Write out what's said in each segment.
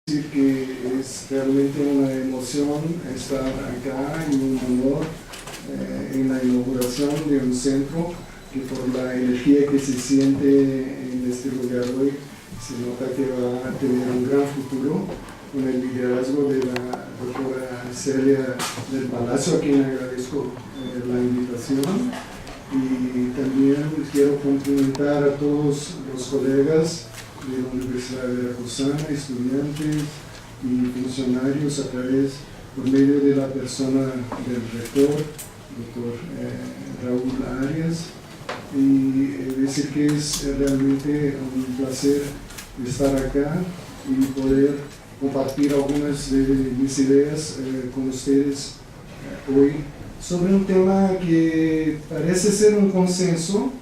decir que es realmente una emoción estar acá y un honor en la inauguración de un centro que por la energía que se siente en este lugar hoy se nota que va a tener un gran futuro con el liderazgo de la doctora Celia del Palacio, a quien agradezco la invitación, y también quiero cumplimentar a todos los colegas de la Universidad Veracruzana, estudiantes y funcionarios a través, por medio de la persona del rector, doctor Raúl Arias, y decir que es realmente un placer estar acá y poder compartir algunas de mis ideas con ustedes hoy sobre un tema que parece ser un consenso,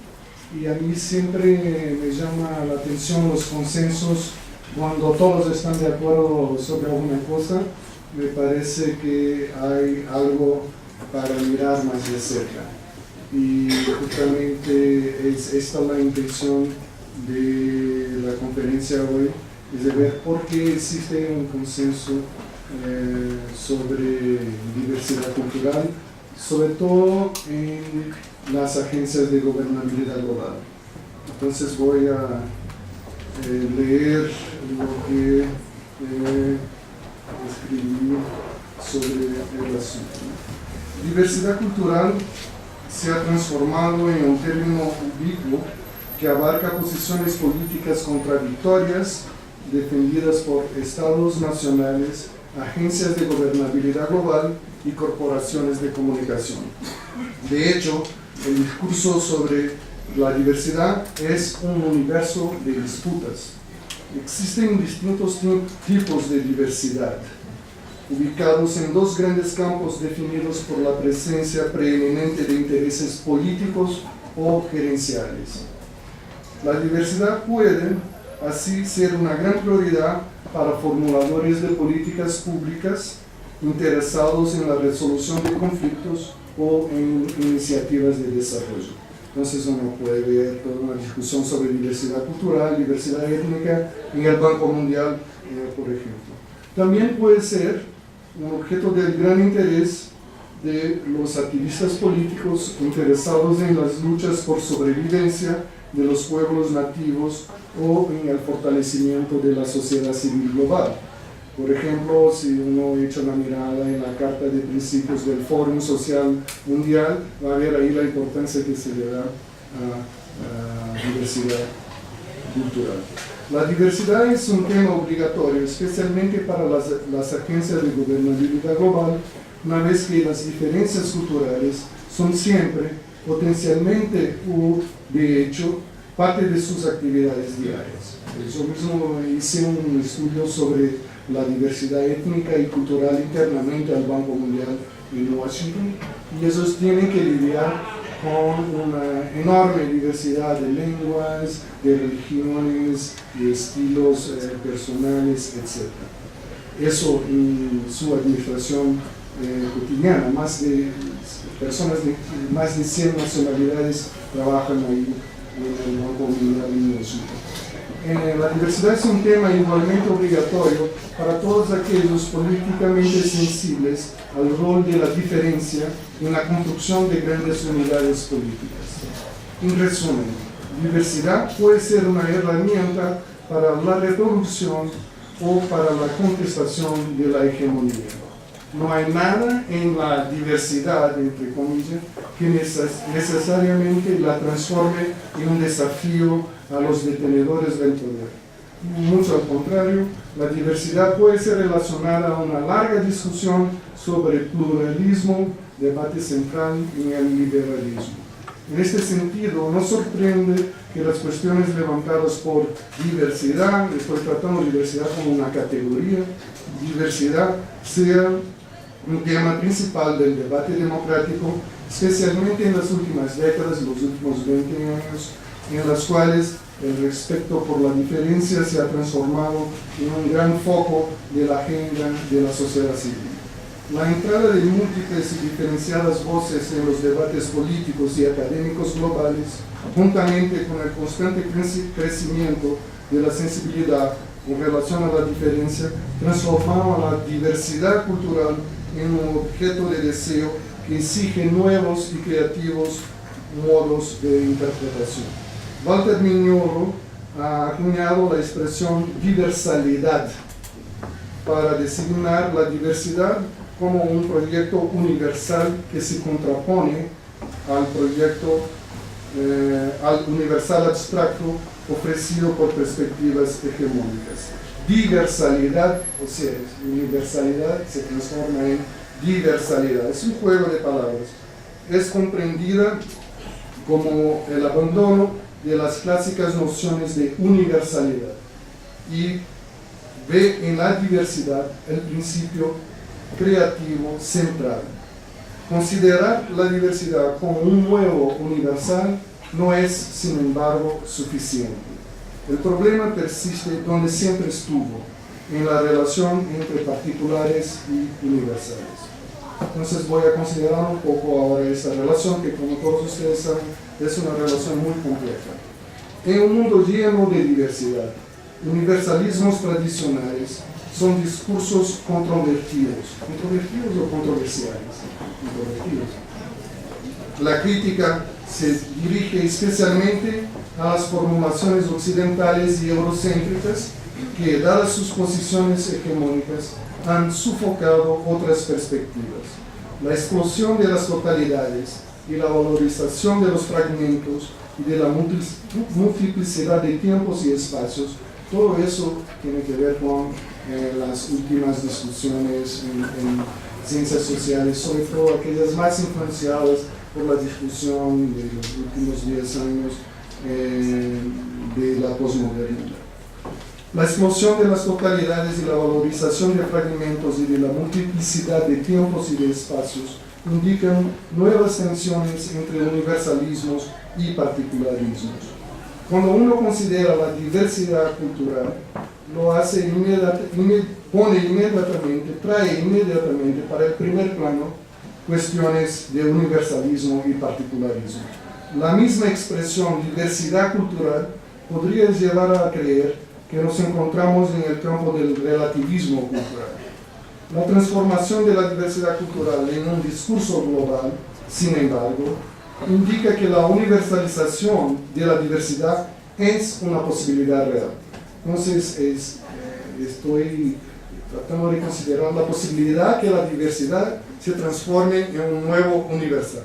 y a mí siempre me llama la atención los consensos cuando todos están de acuerdo sobre alguna cosa. Me parece que hay algo para mirar más de cerca, y justamente es esta la intención de la conferencia hoy, es de ver por qué existe un consenso sobre diversidad cultural, sobre todo en las agencias de gobernabilidad global. Entonces voy a leer lo que escribí sobre el asunto. Diversidad cultural se ha transformado en un término ubicuo que abarca posiciones políticas contradictorias defendidas por estados nacionales, agencias de gobernabilidad global y corporaciones de comunicación. De hecho, el discurso sobre la diversidad es un universo de disputas. Existen distintos tipos de diversidad, ubicados en dos grandes campos definidos por la presencia preeminente de intereses políticos o gerenciales. La diversidad puede, así, ser una gran prioridad para formuladores de políticas públicas interesados en la resolución de conflictos o en iniciativas de desarrollo. Entonces uno puede ver toda una discusión sobre diversidad cultural, diversidad étnica en el Banco Mundial, por ejemplo. También puede ser un objeto del gran interés de los activistas políticos interesados en las luchas por sobrevivencia de los pueblos nativos o en el fortalecimiento de la sociedad civil global. Por ejemplo, si uno echa una mirada en la Carta de Principios del Fórum Social Mundial, va a ver ahí la importancia que se le da a diversidad cultural. La diversidad es un tema obligatorio, especialmente para las agencias de gobernabilidad global, una vez que las diferencias culturales son siempre, potencialmente o de hecho, parte de sus actividades diarias. Yo mismo hice un estudio sobre la diversidad étnica y cultural internamente al Banco Mundial en Washington, y ellos tienen que lidiar con una enorme diversidad de lenguas, de religiones, de estilos personales, etc. Eso en su administración cotidiana, más de personas de más de 100 nacionalidades trabajan ahí en el Banco Mundial en Washington. La diversidad es un tema igualmente obligatorio para todos aquellos políticamente sensibles al rol de la diferencia en la construcción de grandes unidades políticas. En resumen, diversidad puede ser una herramienta para la reproducción o para la contestación de la hegemonía. No hay nada en la diversidad, entre comillas, que necesariamente la transforme en un desafío a los detenedores del poder. Mucho al contrario, la diversidad puede ser relacionada a una larga discusión sobre pluralismo, debate central en el liberalismo. En este sentido, no sorprende que las cuestiones levantadas por diversidad, estoy tratando diversidad como una categoría, diversidad sea un tema principal del debate democrático, especialmente en las últimas décadas, los últimos 20 años, en las cuales el respeto por la diferencia se ha transformado en un gran foco de la agenda de la sociedad civil. La entrada de múltiples y diferenciadas voces en los debates políticos y académicos globales, juntamente con el constante crecimiento de la sensibilidad con relación a la diferencia, transformaron a la diversidad cultural en un objeto de deseo que exige nuevos y creativos modos de interpretación. Walter Mignolo ha acuñado la expresión diversalidad para designar la diversidad como un proyecto universal que se contrapone al proyecto al universal abstracto ofrecido por perspectivas hegemónicas. Diversalidad, o sea, universalidad se transforma en diversalidad. Es un juego de palabras. Es comprendida como el abandono de las clásicas nociones de universalidad y ve en la diversidad el principio creativo central. Considerar la diversidad como un nuevo universal no es, sin embargo, suficiente. El problema persiste donde siempre estuvo, en la relación entre particulares y universales. Entonces voy a considerar un poco ahora esta relación que, como todos ustedes saben, es una relación muy compleja. En un mundo lleno de diversidad, universalismos tradicionales son discursos controvertidos o controversiales. La crítica se dirige especialmente a las formulaciones occidentales y eurocéntricas que, dadas sus posiciones hegemónicas, han sofocado otras perspectivas. La explosión de las totalidades y la valorización de los fragmentos y de la multiplicidad de tiempos y espacios, todo eso tiene que ver con las últimas discusiones en ciencias sociales, sobre todo aquellas más influenciadas por la discusión de los últimos 10 años de la posmodernidad. La explosión de las totalidades y la valorización de fragmentos y de la multiplicidad de tiempos y de espacios indican nuevas tensiones entre universalismos y particularismos. Cuando uno considera la diversidad cultural, lo hace trae inmediatamente para el primer plano cuestiones de universalismo y particularismo. La misma expresión diversidad cultural podría llevar a creer que nos encontramos en el campo del relativismo cultural. La transformación de la diversidad cultural en un discurso global, sin embargo, indica que la universalización de la diversidad es una posibilidad real. Entonces, estoy tratando de considerar la posibilidad que la diversidad se transforme en un nuevo universal.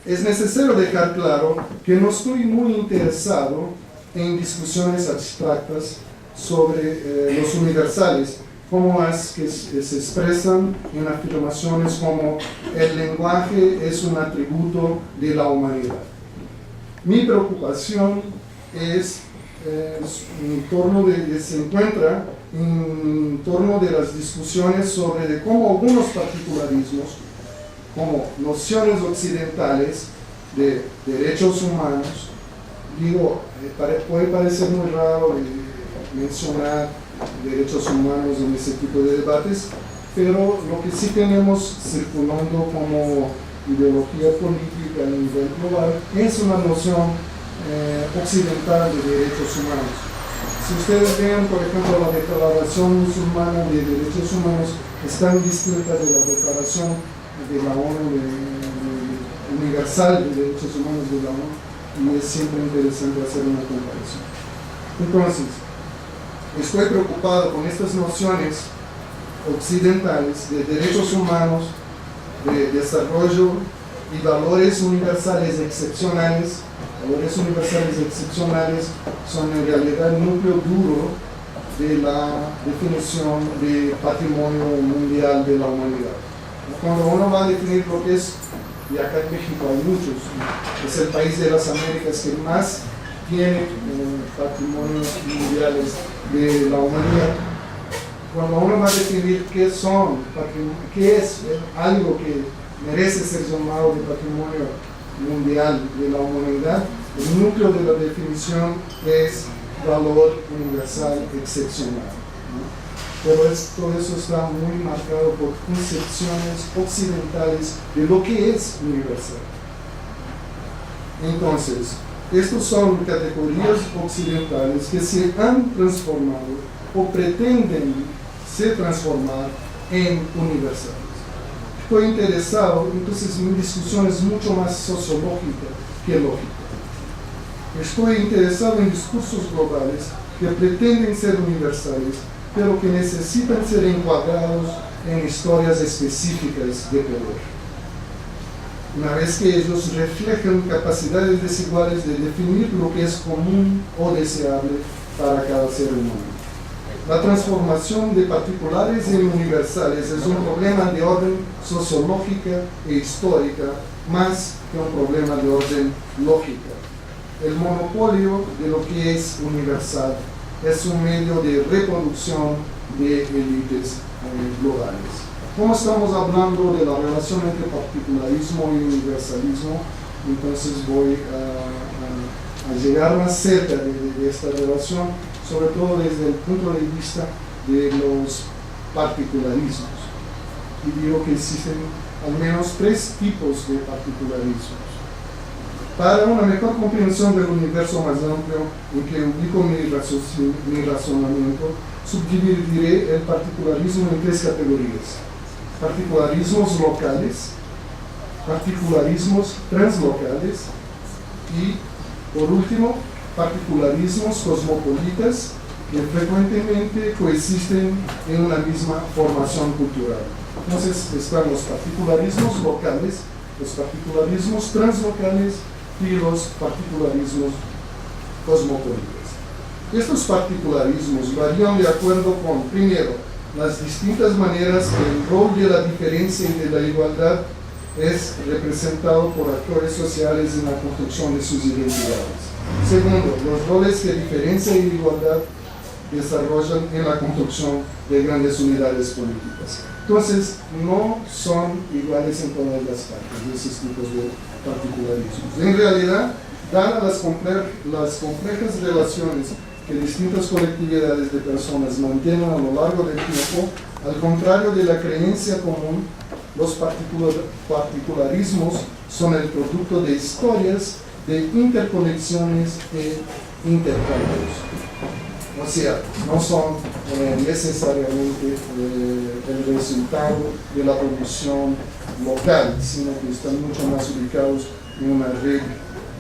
Es necesario dejar claro que no estoy muy interesado en discusiones abstractas sobre los universales, como las que se expresan en afirmaciones como el lenguaje es un atributo de la humanidad. Mi preocupación se encuentra en torno de las discusiones sobre cómo algunos particularismos, como nociones occidentales de derechos humanos, puede parecer muy raro mencionar derechos humanos en ese tipo de debates, pero lo que sí tenemos circulando como ideología política a nivel global es una noción occidental de derechos humanos. Si ustedes ven, por ejemplo, la Declaración Musulmana de Derechos Humanos es tan distinta de la Declaración de la ONU Universal de Derechos Humanos de la ONU, y es siempre interesante hacer una comparación. Entonces, estoy preocupado con estas nociones occidentales de derechos humanos, de desarrollo y valores universales excepcionales. Valores universales excepcionales son en realidad el núcleo duro de la definición de patrimonio mundial de la humanidad. Cuando uno va a definir lo que es, y acá en México hay muchos, es el país de las Américas que más tiene patrimonios mundiales de la humanidad. Cuando uno va a definir qué es algo que merece ser llamado de patrimonio mundial de la humanidad, el núcleo de la definición es valor universal excepcional, ¿no? Pero todo eso está muy marcado por concepciones occidentales de lo que es universal. Entonces, Estos son categorías occidentales que se han transformado o pretenden se transformar en universales. Estoy interesado, entonces mi discusión es mucho más sociológica que lógica. Estoy interesado en discursos globales que pretenden ser universales, pero que necesitan ser encuadrados en historias específicas de poder. Una vez que ellos reflejan capacidades desiguales de definir lo que es común o deseable para cada ser humano. La transformación de particulares en universales es un problema de orden sociológica e histórica más que un problema de orden lógica. El monopolio de lo que es universal es un medio de reproducción de élites globales. Como estamos hablando de la relación entre particularismo y universalismo, entonces voy a llegar más cerca de esta relación, sobre todo desde el punto de vista de los particularismos. Y digo que existen al menos 3 tipos de particularismos. Para una mejor comprensión del universo más amplio en que ubico mi razonamiento, subdividiré el particularismo en 3 categorías: particularismos locales, particularismos translocales y, por último, particularismos cosmopolitas que frecuentemente coexisten en una misma formación cultural. Entonces están los particularismos locales, los particularismos translocales y los particularismos cosmopolitas. Estos particularismos varían de acuerdo con, primero, las distintas maneras que el rol de la diferencia y de la igualdad es representado por actores sociales en la construcción de sus identidades. Segundo, los roles que diferencia y igualdad desarrollan en la construcción de grandes unidades políticas. Entonces, no son iguales en todas las partes de esos tipos de particularismos. En realidad, dadas las complejas relaciones que distintas colectividades de personas mantienen a lo largo del tiempo, al contrario de la creencia común, los particularismos son el producto de historias, de interconexiones e intercambios. O sea, no son necesariamente el resultado de la producción local, sino que están mucho más ubicados en una red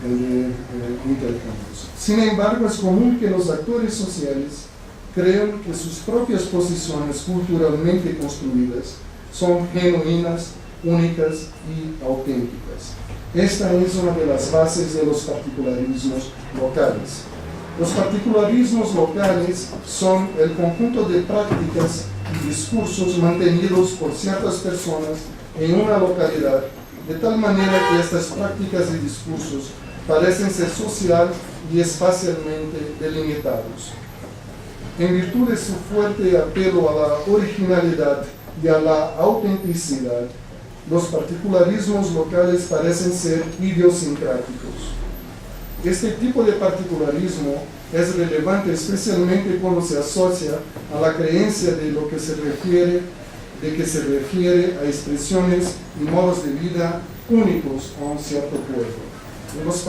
de intercambios. Sin embargo, es común que los actores sociales crean que sus propias posiciones culturalmente construidas son genuinas, únicas y auténticas. Esta es una de las bases de los particularismos locales. Los particularismos locales son el conjunto de prácticas y discursos mantenidos por ciertas personas en una localidad, de tal manera que estas prácticas y discursos parecen ser social y espacialmente delimitados. En virtud de su fuerte apelo a la originalidad y a la autenticidad, los particularismos locales parecen ser idiosincráticos. Este tipo de particularismo es relevante especialmente cuando se asocia a la creencia de que se refiere a expresiones y modos de vida únicos a un cierto pueblo. Los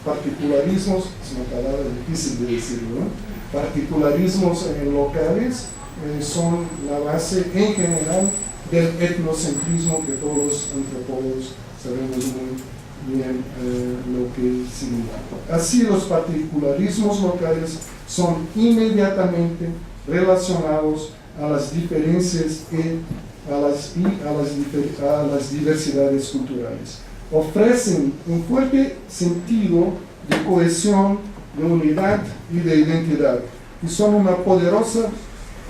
particularismos, es una palabra difícil de decir, ¿no? Particularismos locales son la base en general del etnocentrismo que todos los antropólogos sabemos muy bien lo que significa. Así, los particularismos locales son inmediatamente relacionados a las diferencias y a las diversidades culturales. Ofrecen un fuerte sentido de cohesión, de unidad y de identidad, y son una poderosa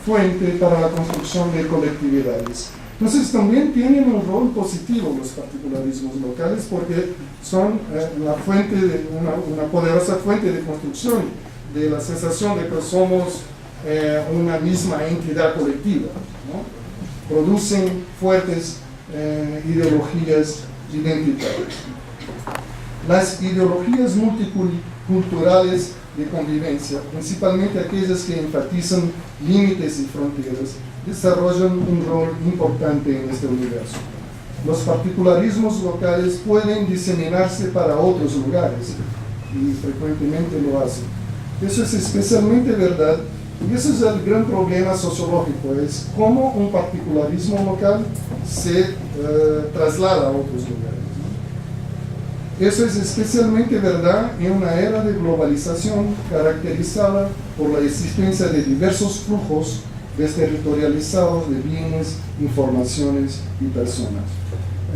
fuente para la construcción de colectividades. Entonces también tienen un rol positivo los particularismos locales porque son una poderosa fuente de construcción de la sensación de que somos una misma entidad colectiva, ¿no? Producen fuertes ideologías identitarias. Las ideologías multiculturales de convivencia, principalmente aquellas que enfatizan límites y fronteras, desarrollan un rol importante en este universo. Los particularismos locales pueden diseminarse para otros lugares, y frecuentemente lo hacen. Eso es especialmente verdad, y ese es el gran problema sociológico, es cómo un particularismo local se traslada a otros lugares, ¿no? Eso es especialmente verdad en una era de globalización caracterizada por la existencia de diversos flujos desterritorializados de bienes, informaciones y personas.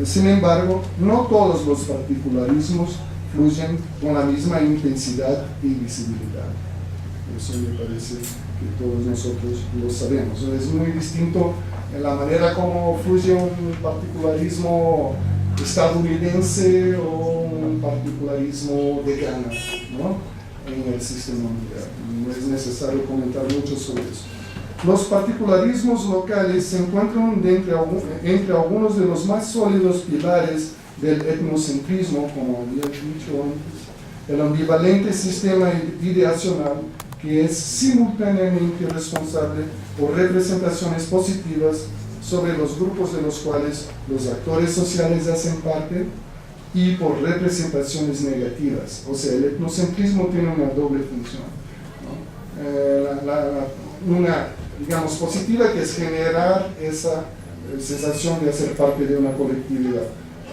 Sin embargo, no todos los particularismos fluyen con la misma intensidad y visibilidad. Eso me parece que todos nosotros lo sabemos. Es muy distinto en la manera como fluye un particularismo estadounidense o un particularismo de Ghana, ¿no?, en el sistema mundial. No es necesario comentar mucho sobre eso. Los particularismos locales se encuentran entre algunos de los más sólidos pilares del etnocentrismo, como había dicho antes, el ambivalente sistema ideacional que es simultáneamente responsable por representaciones positivas sobre los grupos de los cuales los actores sociales hacen parte y por representaciones negativas. O sea, el etnocentrismo tiene una doble función, ¿no? Una, digamos, positiva, que es generar esa sensación de hacer parte de una colectividad,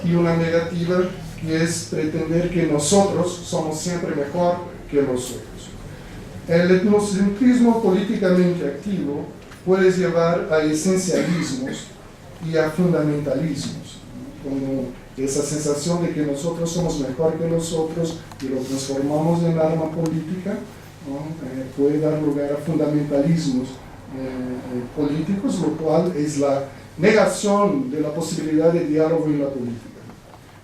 y una negativa, que es pretender que nosotros somos siempre mejor que los otros. El etnocentrismo políticamente activo puede llevar a esencialismos y a fundamentalismos, como esa sensación de que nosotros somos mejor que los otros y lo transformamos en arma política, ¿no? Puede dar lugar a fundamentalismos políticos, lo cual es la negación de la posibilidad de diálogo en la política.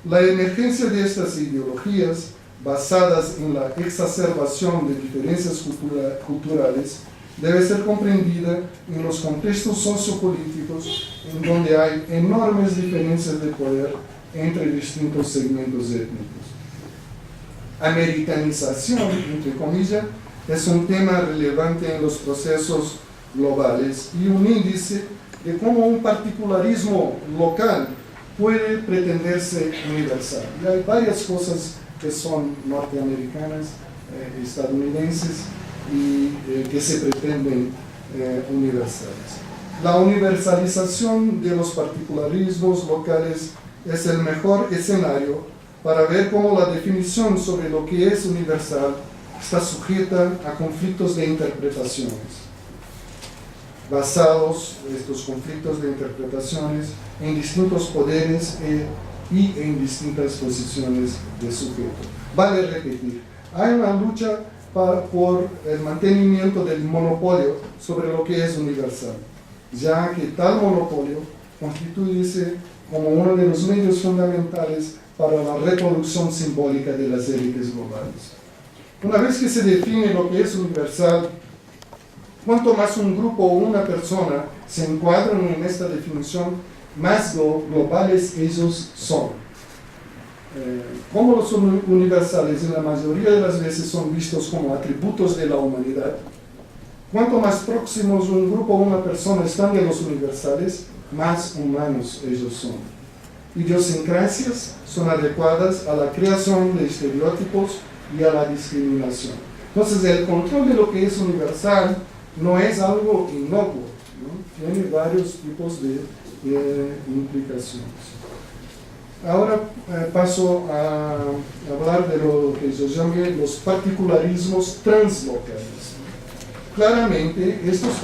La emergencia de estas ideologías, basadas en la exacerbación de diferencias culturales, debe ser comprendida en los contextos sociopolíticos en donde hay enormes diferencias de poder entre distintos segmentos étnicos. Americanización, entre comillas, es un tema relevante en los procesos globales y un índice de cómo un particularismo local puede pretenderse universal. Y hay varias cosas que son norteamericanas, estadounidenses, y que se pretenden universales. La universalización de los particularismos locales es el mejor escenario para ver cómo la definición sobre lo que es universal está sujeta a conflictos de interpretaciones, basados estos conflictos de interpretaciones en distintos poderes y en distintas posiciones de sujeto. Vale repetir, hay una lucha por el mantenimiento del monopolio sobre lo que es universal, ya que tal monopolio constituye como uno de los medios fundamentales para la reproducción simbólica de las élites globales. Una vez que se define lo que es universal, cuanto más un grupo o una persona se encuadran en esta definición, más globales ellos son. Como los universales en la mayoría de las veces son vistos como atributos de la humanidad, cuanto más próximos un grupo o una persona están de los universales, más humanos ellos son. Idiosincrasias son adecuadas a la creación de estereotipos y a la discriminación. Entonces, el control de lo que es universal no es algo inocuo, ¿no? Tiene varios tipos de implicaciones. Ahora paso a hablar de lo que yo llamé los particularismos translocales. Claramente, estos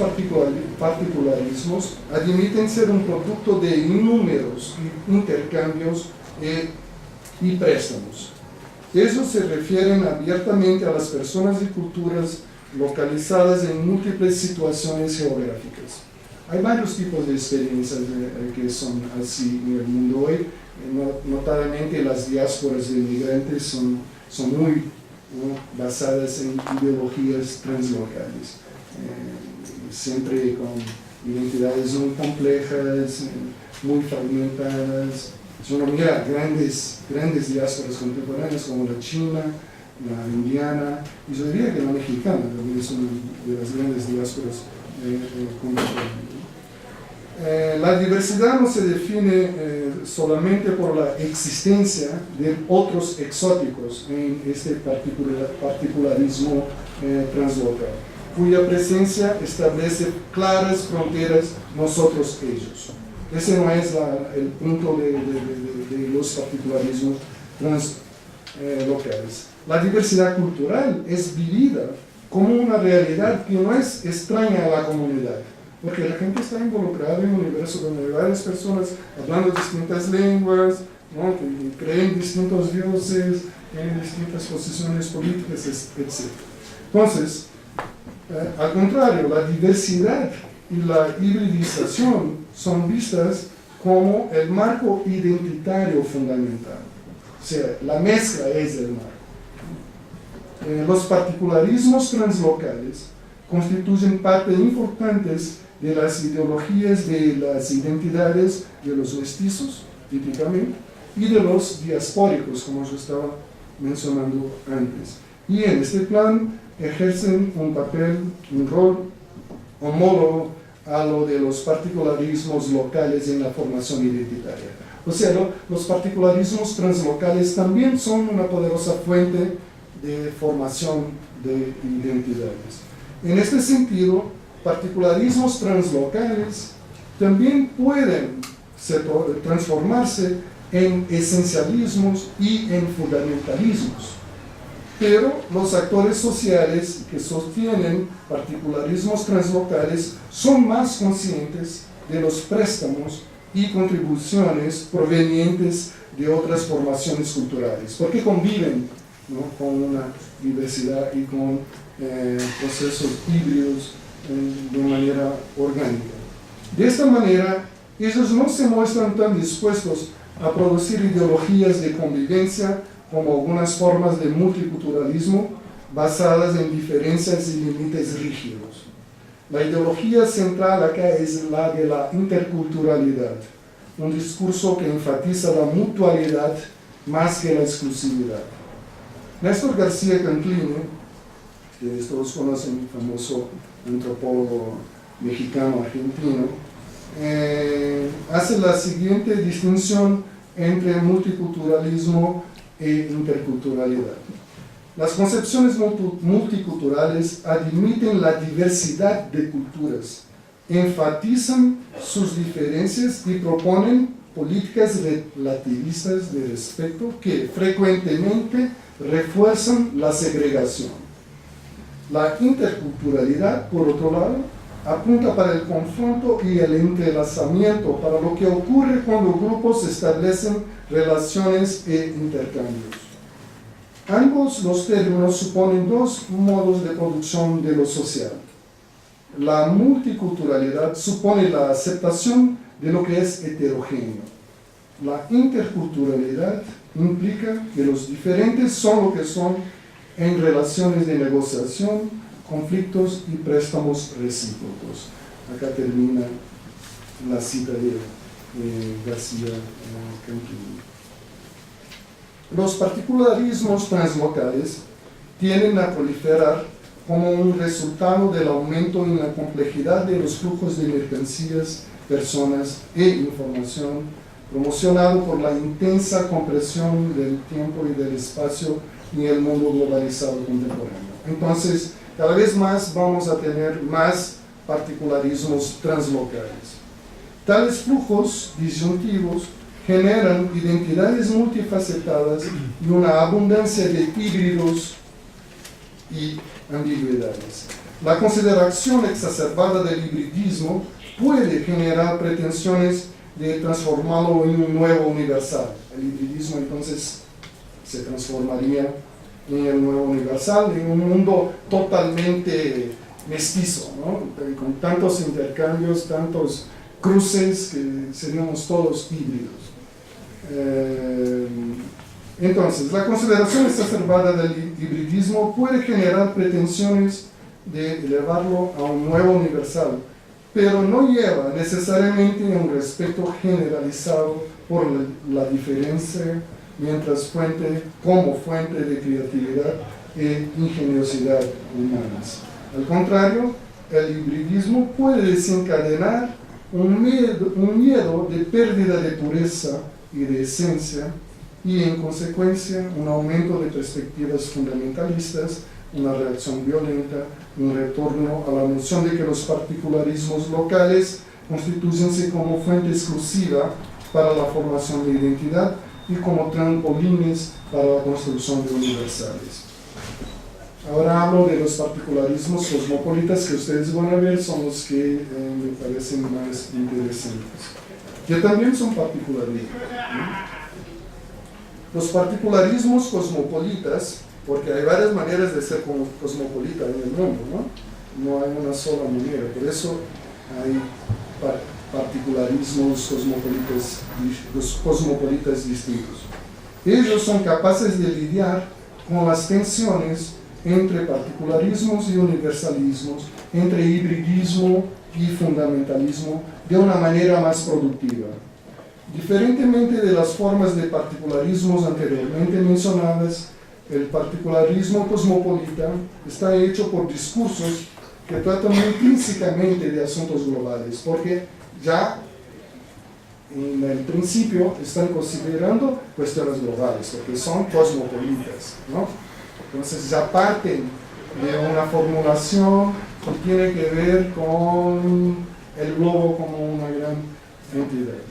particularismos admiten ser un producto de innúmeros intercambios y préstamos. Ellos se refieren abiertamente a las personas y culturas localizadas en múltiples situaciones geográficas. Hay varios tipos de experiencias que son así en el mundo hoy. Notadamente las diásporas de inmigrantes son muy basadas en ideologías translocales, siempre con identidades muy complejas, muy fragmentadas. Si uno mira grandes diásporas contemporáneas como la china, la indiana, y yo diría que la mexicana también es una de las grandes diásporas contemporáneas. La diversidad no se define solamente por la existencia de otros exóticos en este particularismo translocal, cuya presencia establece claras fronteras nosotros-ellos. Ese no es el punto de los particularismos translocales. La diversidad cultural es vivida como una realidad que no es extraña a la comunidad, porque la gente está involucrada en un universo donde hay varias personas hablando distintas lenguas, ¿no?, que creen distintos dioses, tienen distintas posiciones políticas, etc. Entonces, al contrario, la diversidad y la hibridización son vistas como el marco identitario fundamental. O sea, la mezcla es el marco. Los particularismos translocales constituyen parte importantes de las ideologías de las identidades de los mestizos, típicamente, y de los diaspóricos, como yo estaba mencionando antes. Y en este plan ejercen un papel, un rol homólogo a lo de los particularismos locales en la formación identitaria. O sea, los particularismos translocales también son una poderosa fuente de formación de identidades. En este sentido, particularismos translocales también pueden transformarse en esencialismos y en fundamentalismos. Pero los actores sociales que sostienen particularismos translocales son más conscientes de los préstamos y contribuciones provenientes de otras formaciones culturales, porque conviven, ¿no?, con una diversidad y con procesos híbridos de manera orgánica. De esta manera, ellos no se muestran tan dispuestos a producir ideologías de convivencia como algunas formas de multiculturalismo basadas en diferencias y límites rígidos. La ideología central acá es la de la interculturalidad, un discurso que enfatiza la mutualidad más que la exclusividad. Néstor García Cancline, que todos conocen, famoso antropólogo mexicano-argentino, hace la siguiente distinción entre multiculturalismo e interculturalidad. Las concepciones multiculturales admiten la diversidad de culturas, enfatizan sus diferencias y proponen políticas relativistas de respeto que frecuentemente refuerzan la segregación. La interculturalidad, por otro lado, apunta para el confronto y el entrelazamiento, para lo que ocurre cuando grupos establecen relaciones e intercambios. Ambos los términos suponen dos modos de producción de lo social. La multiculturalidad supone la aceptación de lo que es heterogéneo. La interculturalidad implica que los diferentes son lo que son en relaciones de negociación, conflictos y préstamos recíprocos. Acá termina la cita de García Cancline. Los particularismos translocales tienden a proliferar como un resultado del aumento en la complejidad de los flujos de mercancías, personas e información, promocionado por la intensa compresión del tiempo y del espacio en el mundo globalizado contemporáneo. Entonces, cada vez más vamos a tener más particularismos translocales. Tales flujos disyuntivos generan identidades multifacetadas y una abundancia de híbridos y ambigüedades. La consideración exacerbada del hibridismo puede generar pretensiones de transformarlo en un nuevo universal. El hibridismo entonces se transformaría en el nuevo universal, en un mundo totalmente mestizo, ¿no?, con tantos intercambios, tantos cruces, que seríamos todos híbridos. Entonces, la consideración exacerbada del hibridismo puede generar pretensiones de elevarlo a un nuevo universal, pero no lleva necesariamente a un respeto generalizado por la diferencia como fuente de creatividad e ingeniosidad humanas. Al contrario, el hibridismo puede desencadenar un miedo de pérdida de pureza y de esencia, y en consecuencia un aumento de perspectivas fundamentalistas, una reacción violenta, un retorno a la noción de que los particularismos locales constituyense como fuente exclusiva para la formación de identidad y como trampolines para la construcción de universales. Ahora hablo de los particularismos cosmopolitas que ustedes van a ver, son los que me parecen más interesantes, que también son particularismos, ¿no? Los particularismos cosmopolitas, porque hay varias maneras de ser cosmopolita en el mundo, ¿no? No hay una sola manera, por eso hay particularismos cosmopolitas distintos. Ellos son capaces de lidiar con las tensiones entre particularismos y universalismos, entre hibridismo y fundamentalismo, de una manera más productiva. Diferentemente de las formas de particularismos anteriormente mencionadas, el particularismo cosmopolita está hecho por discursos que tratan intrínsecamente de asuntos globales, porque ya en el principio están considerando cuestiones globales, porque son cosmopolitas, ¿no? Entonces ya parten de una formulación que tiene que ver con el globo como una gran entidad.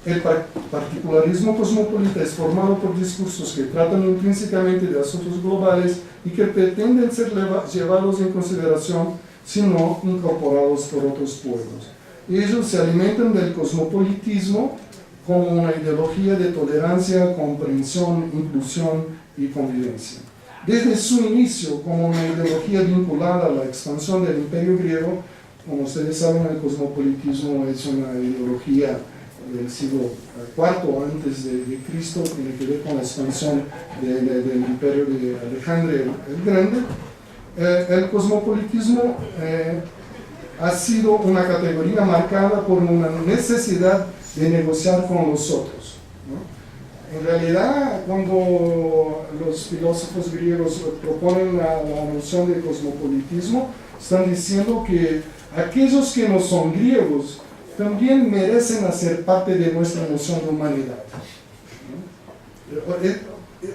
El particularismo cosmopolita es formado por discursos que tratan intrínsecamente de asuntos globales y que pretenden ser llevados en consideración, sino incorporados por otros pueblos. Ellos se alimentan del cosmopolitismo como una ideología de tolerancia, comprensión, inclusión y convivencia. Desde su inicio, como una ideología vinculada a la expansión del Imperio griego, como ustedes saben, el cosmopolitismo es una ideología del siglo IV antes de Cristo, tiene que ver con la expansión del imperio de Alejandro el Grande. El cosmopolitismo ha sido una categoría marcada por una necesidad de negociar con los otros, ¿no? En realidad, cuando los filósofos griegos proponen la noción de cosmopolitismo, están diciendo que aquellos que no son griegos también merecen hacer parte de nuestra noción de humanidad, ¿no?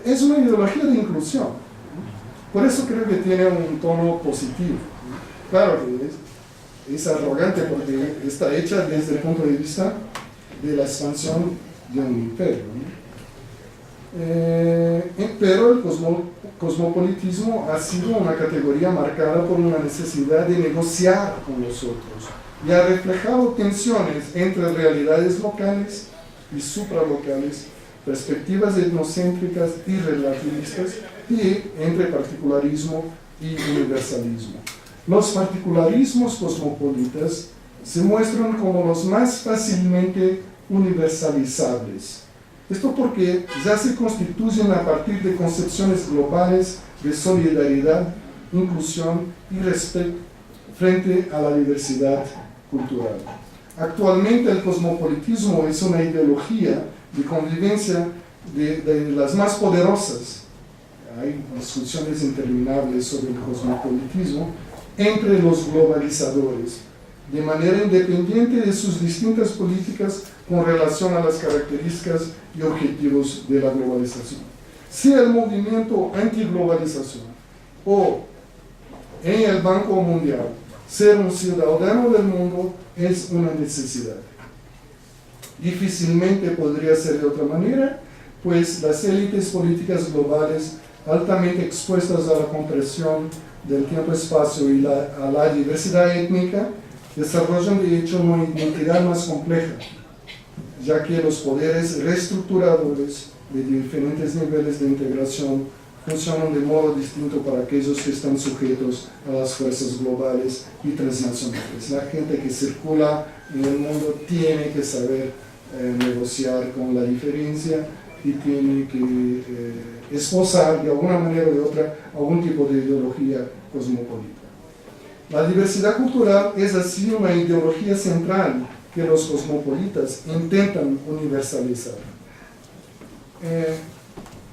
Es una ideología de inclusión, ¿no? Por eso creo que tiene un tono positivo, ¿no? Claro que es arrogante porque está hecha desde el punto de vista de la expansión de un imperio, ¿no? Pero el cosmopolitismo ha sido una categoría marcada por una necesidad de negociar con los otros, y ha reflejado tensiones entre realidades locales y supralocales, perspectivas etnocéntricas y relativistas, y entre particularismo y universalismo. Los particularismos cosmopolitas se muestran como los más fácilmente universalizables. Esto porque ya se constituyen a partir de concepciones globales de solidaridad, inclusión y respeto frente a la diversidad cultural. Actualmente el cosmopolitismo es una ideología de convivencia de las más poderosas. Hay discusiones interminables sobre el cosmopolitismo entre los globalizadores, de manera independiente de sus distintas políticas con relación a las características y objetivos de la globalización. Sea el movimiento antiglobalización o en el Banco Mundial, ser un ciudadano del mundo es una necesidad. Difícilmente podría ser de otra manera, pues las élites políticas globales, altamente expuestas a la compresión del tiempo-espacio y a la diversidad étnica, desarrollan de hecho una identidad más compleja, ya que los poderes reestructuradores de diferentes niveles de integración funcionan de modo distinto para aquellos que están sujetos a las fuerzas globales y transnacionales. La gente que circula en el mundo tiene que saber negociar con la diferencia y tiene que esposar de alguna manera o de otra algún tipo de ideología cosmopolita. La diversidad cultural es así una ideología central que los cosmopolitas intentan universalizar.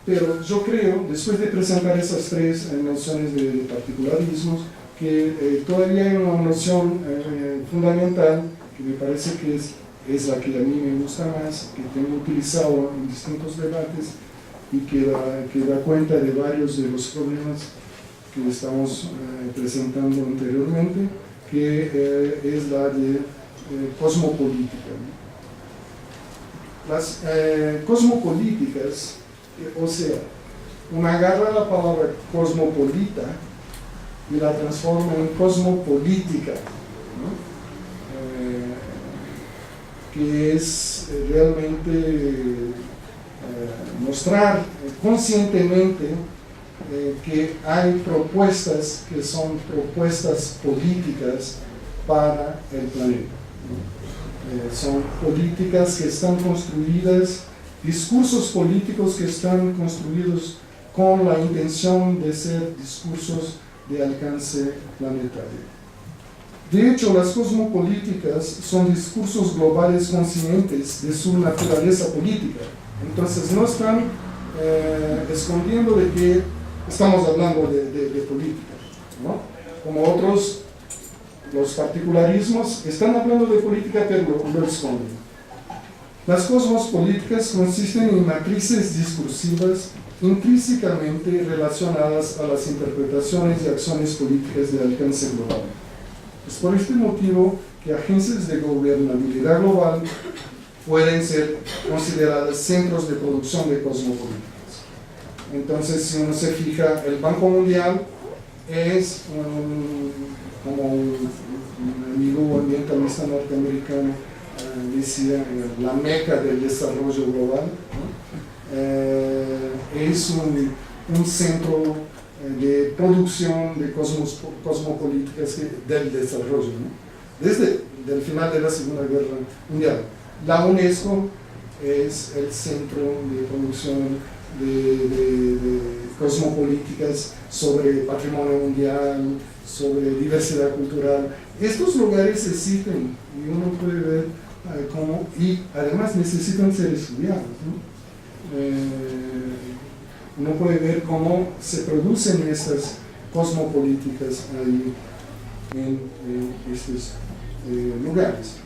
Pero yo creo, después de presentar esas tres nociones de particularismos, que todavía hay una noción fundamental que me parece que es la que a mí me gusta más, que tengo utilizado en distintos debates y que da cuenta de varios de los problemas que estamos presentando anteriormente, que es la de cosmopolítica, ¿no? Las cosmopolíticas, o sea, uno agarra la palabra cosmopolita y la transforma en cosmopolítica, ¿no? Que es realmente mostrar conscientemente que hay propuestas que son propuestas políticas para el planeta, ¿no? Son políticas que están construidas, discursos políticos que están construidos con la intención de ser discursos de alcance planetario. De hecho, las cosmopolíticas son discursos globales conscientes de su naturaleza política. Entonces, no están escondiendo de que estamos hablando de política, ¿no? Como otros, los particularismos están hablando de política, pero lo esconden. Las cosmopolíticas consisten en matrices discursivas intrínsecamente relacionadas a las interpretaciones y acciones políticas de alcance global. Es por este motivo que agencias de gobernabilidad global pueden ser consideradas centros de producción de cosmopolíticas. Entonces, si uno se fija, el Banco Mundial es como un amigo ambientalista norteamericano decía, la meca del desarrollo global, ¿no? Es un centro de producción de cosmopolíticas del desarrollo, ¿no? Desde el final de la Segunda Guerra Mundial. La UNESCO es el centro de producción de cosmopolíticas sobre patrimonio mundial, sobre diversidad cultural. Estos lugares existen y uno puede ver cómo, y además necesitan ser estudiados, ¿no? Uno puede ver cómo se producen estas cosmopolíticas ahí en estos lugares.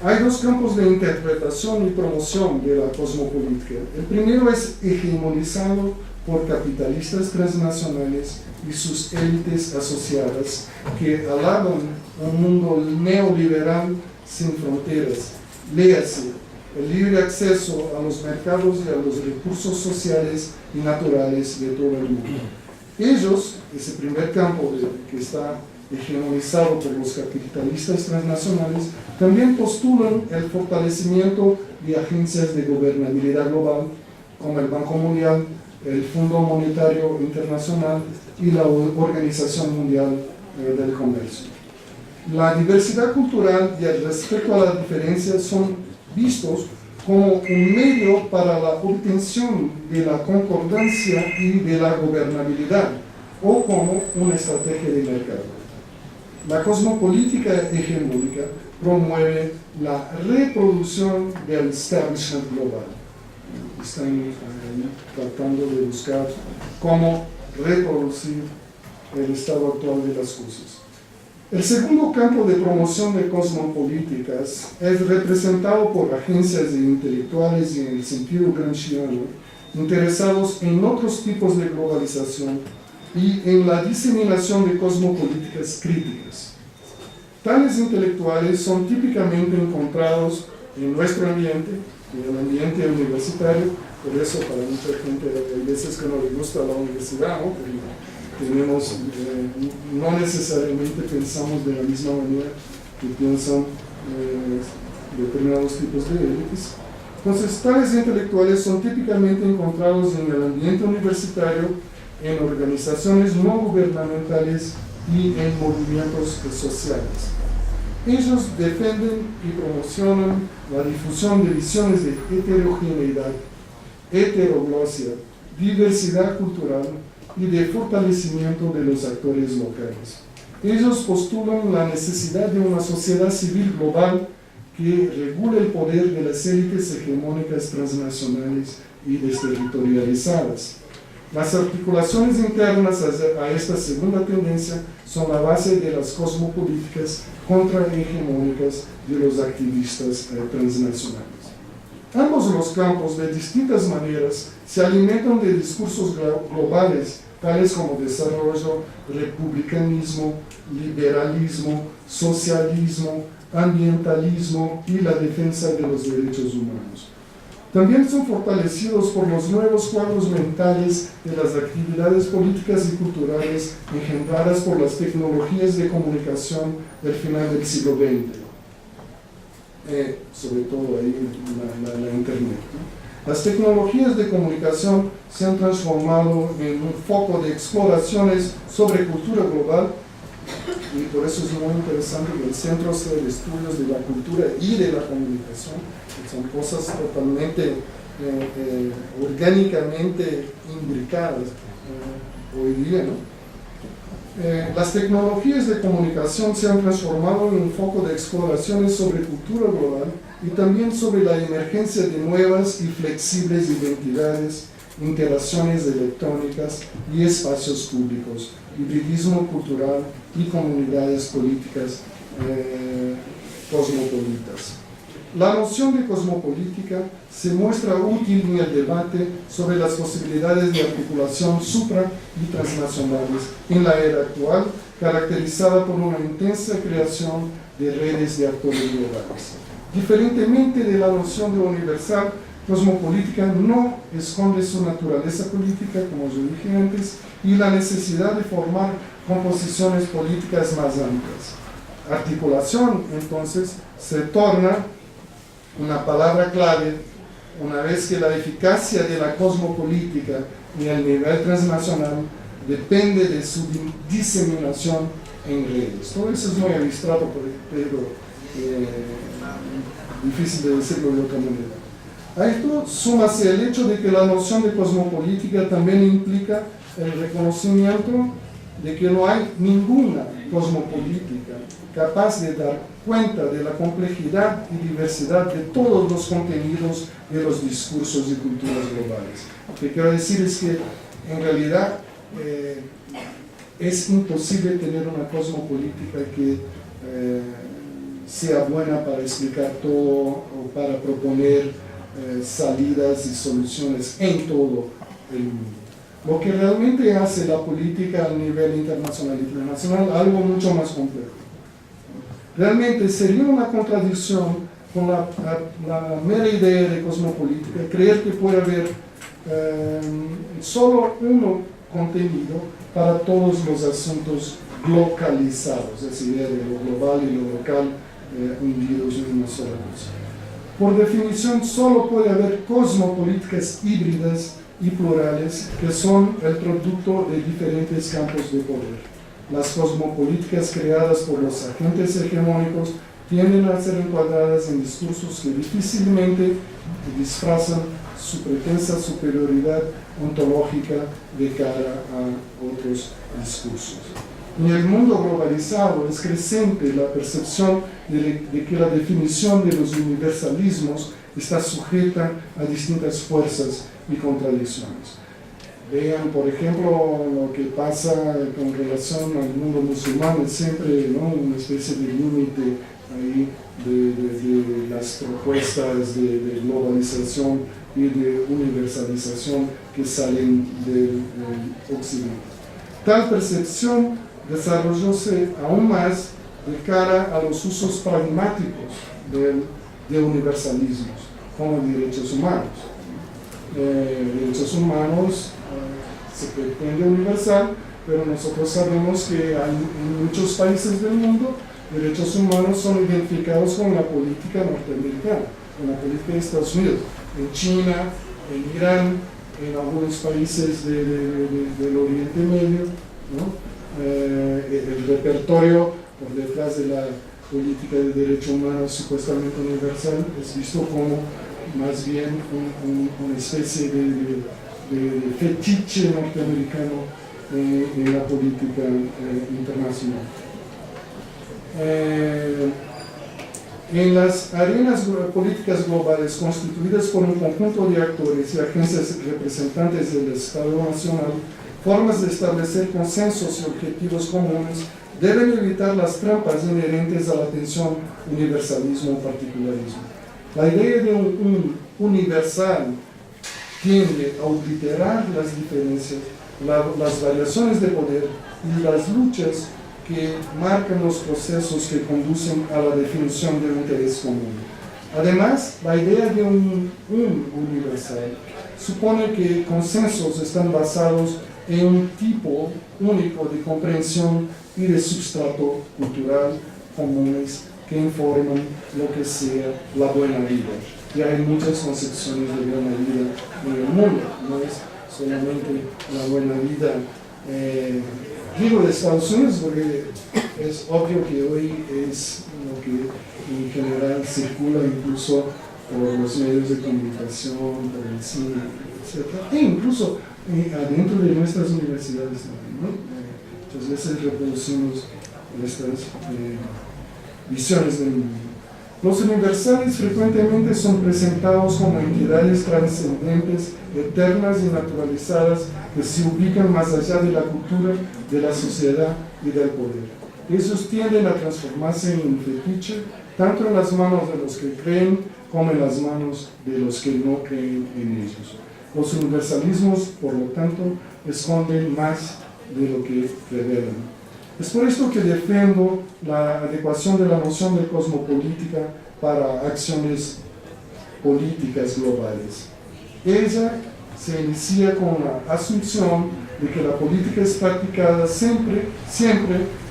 Hay dos campos de interpretación y promoción de la cosmopolítica. El primero es hegemonizado por capitalistas transnacionales y sus élites asociadas que alaban un mundo neoliberal sin fronteras. Léase, el libre acceso a los mercados y a los recursos sociales y naturales de todo el mundo. Ellos, ese primer campo que está hegemonizado por los capitalistas transnacionales, también postulan el fortalecimiento de agencias de gobernabilidad global como el Banco Mundial, el Fondo Monetario Internacional y la Organización Mundial del Comercio. La diversidad cultural y el respeto a las diferencias son vistos como un medio para la obtención de la concordancia y de la gobernabilidad, o como una estrategia de mercado. La cosmopolítica hegemónica promueve la reproducción del establishment global. Están tratando de buscar cómo reproducir el estado actual de las cosas. El segundo campo de promoción de cosmopolíticas es representado por agencias de intelectuales y en el sentido gramsciano interesados en otros tipos de globalización y en la diseminación de cosmopolíticas críticas. Tales intelectuales son típicamente encontrados en nuestro ambiente, en el ambiente universitario. Por eso para mucha gente hay veces que no le gusta la universidad, ¿no? Tenemos, no necesariamente pensamos de la misma manera que piensan determinados tipos de élites. Entonces, tales intelectuales son típicamente encontrados en el ambiente universitario, en organizaciones no gubernamentales y en movimientos sociales. Ellos defienden y promocionan la difusión de visiones de heterogeneidad, heteroglosia, diversidad cultural y de fortalecimiento de los actores locales. Ellos postulan la necesidad de una sociedad civil global que regule el poder de las élites hegemónicas transnacionales y desterritorializadas. Las articulaciones internas a esta segunda tendencia son la base de las cosmopolíticas contrahegemónicas de los activistas transnacionales. Ambos los campos, de distintas maneras, se alimentan de discursos globales, tales como desarrollo, republicanismo, liberalismo, socialismo, ambientalismo y la defensa de los derechos humanos. También son fortalecidos por los nuevos cuadros mentales de las actividades políticas y culturales engendradas por las tecnologías de comunicación del final del siglo XX. Sobre todo ahí la Internet, ¿no? Las tecnologías de comunicación se han transformado en un foco de exploraciones sobre cultura global, y por eso es muy interesante que el Centro de Estudios de la Cultura y de la Comunicación, que son cosas totalmente orgánicamente imbricadas hoy día, ¿no? Las tecnologías de comunicación se han transformado en un foco de exploraciones sobre cultura global y también sobre la emergencia de nuevas y flexibles identidades, interacciones electrónicas y espacios públicos, hibridismo cultural y comunidades políticas cosmopolitas. La noción de cosmopolítica se muestra útil en el debate sobre las posibilidades de articulación supra y transnacionales en la era actual, caracterizada por una intensa creación de redes de actores globales. Diferentemente de la noción de universal, cosmopolítica no esconde su naturaleza política, como yo dije antes, y la necesidad de formar composiciones políticas más amplias. Articulación, entonces, se torna una palabra clave una vez que la eficacia de la cosmopolítica y el nivel transnacional depende de su diseminación en redes. Todo eso es muy abstracto, pero difícil de decirlo de otra manera. A esto súmase el hecho de que la noción de cosmopolítica también implica el reconocimiento de que no hay ninguna cosmopolítica capaz de dar cuenta de la complejidad y diversidad de todos los contenidos de los discursos y culturas globales. Lo que quiero decir es que en realidad es imposible tener una cosmopolítica que sea buena para explicar todo o para proponer salidas y soluciones en todo el mundo. Lo que realmente hace la política a nivel internacional e internacional algo mucho más complejo. Realmente sería una contradicción con la mera idea de cosmopolítica creer que puede haber solo un contenido para todos los asuntos localizados, esa idea de lo global y lo local hundidos en una sola cosa. Por definición, solo puede haber cosmopolíticas híbridas y plurales que son el producto de diferentes campos de poder. Las cosmopolíticas creadas por los agentes hegemónicos tienden a ser encuadradas en discursos que difícilmente disfrazan su pretensa superioridad ontológica de cara a otros discursos. En el mundo globalizado es creciente la percepción de que la definición de los universalismos está sujeta a distintas fuerzas y contradicciones. Vean, por ejemplo, lo que pasa con relación al mundo musulmán, es siempre, ¿no?, una especie de límite ahí de las propuestas de globalización y de universalización que salen del occidente. Tal percepción desarrollóse aún más de cara a los usos pragmáticos de universalismos, como derechos humanos. Derechos humanos se pretende universal, pero nosotros sabemos que en muchos países del mundo derechos humanos son identificados con la política norteamericana, con la política de Estados Unidos, en China, en Irán, en algunos países del Oriente Medio, ¿no? El repertorio por detrás de la política de derechos humanos supuestamente universal es visto como más bien una especie de fetiche norteamericano en la política internacional. En las arenas políticas globales constituidas por un conjunto de actores y agencias representantes del Estado Nacional, formas de establecer consensos y objetivos comunes deben evitar las trampas inherentes a la tensión universalismo o particularismo. La idea de un universal tiende a obliterar las diferencias, las variaciones de poder y las luchas que marcan los procesos que conducen a la definición de un interés común. Además, la idea de un universal supone que consensos están basados en un tipo único de comprensión y de substrato cultural comunes que informan lo que sea la buena vida. Y hay muchas concepciones de buena vida en el mundo, no es solamente la buena vida. Digo de Estados Unidos porque es obvio que hoy es lo que en general circula incluso por los medios de comunicación, por el cine, etc. E incluso adentro de nuestras universidades también, ¿no? Muchas veces reproducimos estas visiones del mundo. Los universales frecuentemente son presentados como entidades trascendentes, eternas y naturalizadas que se ubican más allá de la cultura, de la sociedad y del poder. Esos tienden a transformarse en un fetiche, tanto en las manos de los que creen como en las manos de los que no creen en ellos. Los universalismos, por lo tanto, esconden más de lo que revelan. Es por esto que defiendo la adecuación de la noción de cosmopolítica para acciones políticas globales. Ella se inicia con la asunción de que la política es practicada siempre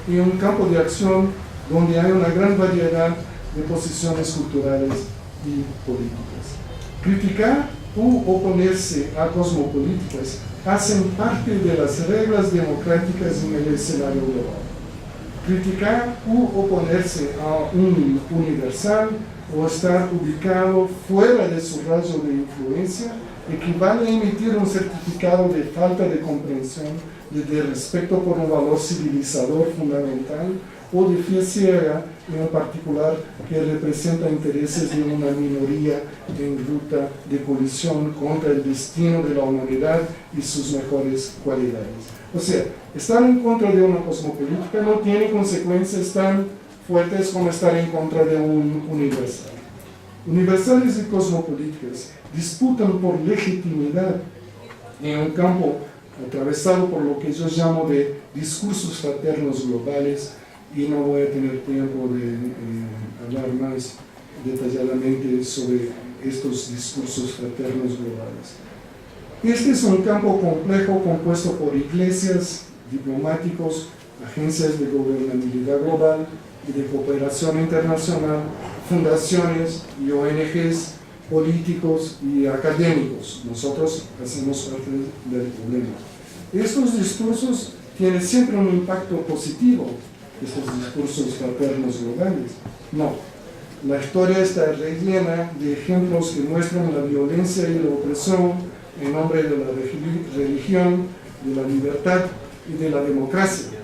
en un campo de acción donde hay una gran variedad de posiciones culturales y políticas. Criticar u oponerse a cosmopolíticas hacen parte de las reglas democráticas en el escenario global. Criticar u oponerse a un universal o estar ubicado fuera de su radio de influencia equivale a emitir un certificado de falta de comprensión, de respeto por un valor civilizador fundamental o de fe ciega en particular que representa intereses de una minoría en ruta de colisión contra el destino de la humanidad y sus mejores cualidades. O sea, estar en contra de una cosmopolítica no tiene consecuencias tan fuertes como estar en contra de un universal. Universales y cosmopolíticas disputan por legitimidad en un campo atravesado por lo que yo llamo de discursos fraternos globales, y no voy a tener tiempo de hablar más detalladamente sobre estos discursos fraternos globales. Este es un campo complejo compuesto por iglesias, diplomáticos, agencias de gobernabilidad global y de cooperación internacional, fundaciones y ONGs, políticos y académicos. Nosotros hacemos parte del problema. Estos discursos tienen siempre un impacto positivo, estos discursos fraternos globales. No, la historia está rellena de ejemplos que muestran la violencia y la opresión en nombre de la religión, de la libertad y de la democracia.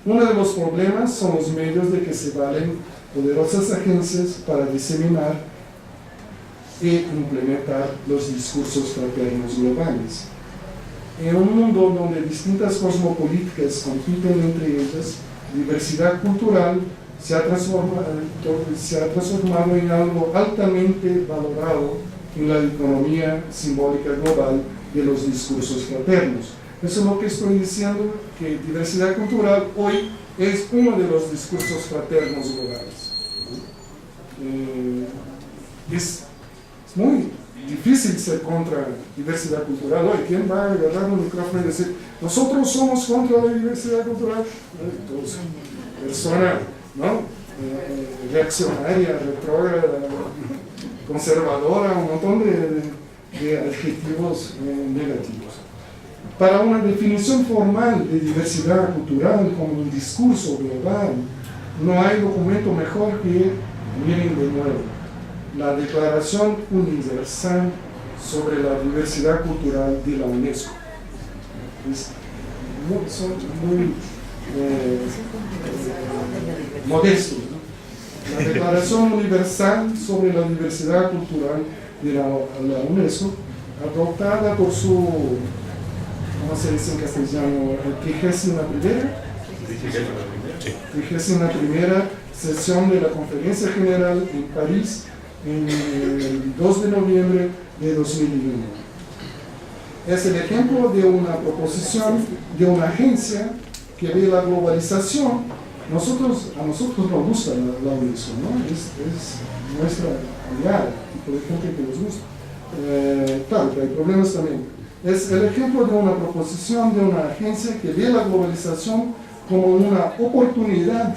Uno de los problemas son los medios de que se valen poderosas agencias para diseminar e implementar los discursos fraternos globales. En un mundo donde distintas cosmopolíticas compiten entre ellas, diversidad cultural se ha transformado en algo altamente valorado en la economía simbólica global de los discursos fraternos. Eso es lo que estoy diciendo, que diversidad cultural hoy es uno de los discursos fraternos globales. Es muy difícil ser contra diversidad cultural. Hoy, ¿quién va a agarrar un micrófono y decir, nosotros somos contra la diversidad cultural? Entonces, persona, ¿no? Reaccionaria, retrógrada, conservadora, un montón de adjetivos negativos. Para una definición formal de diversidad cultural como un discurso global, no hay documento mejor que, miren de nuevo, la Declaración Universal sobre la Diversidad Cultural de la UNESCO. Son muy modestos, ¿no? La Declaración Universal sobre la Diversidad Cultural de la UNESCO, adoptada por su, ¿cómo se dice en castellano? 31ª sesión de la Conferencia General en París en el 2 de noviembre de 2001. Es el ejemplo de una proposición de una agencia que ve la globalización. A nosotros nos gusta la UNESCO, ¿no? Es nuestra aliada, tipo de gente que nos gusta. Claro, que hay problemas también. Es el ejemplo de una proposición de una agencia que ve la globalización como una oportunidad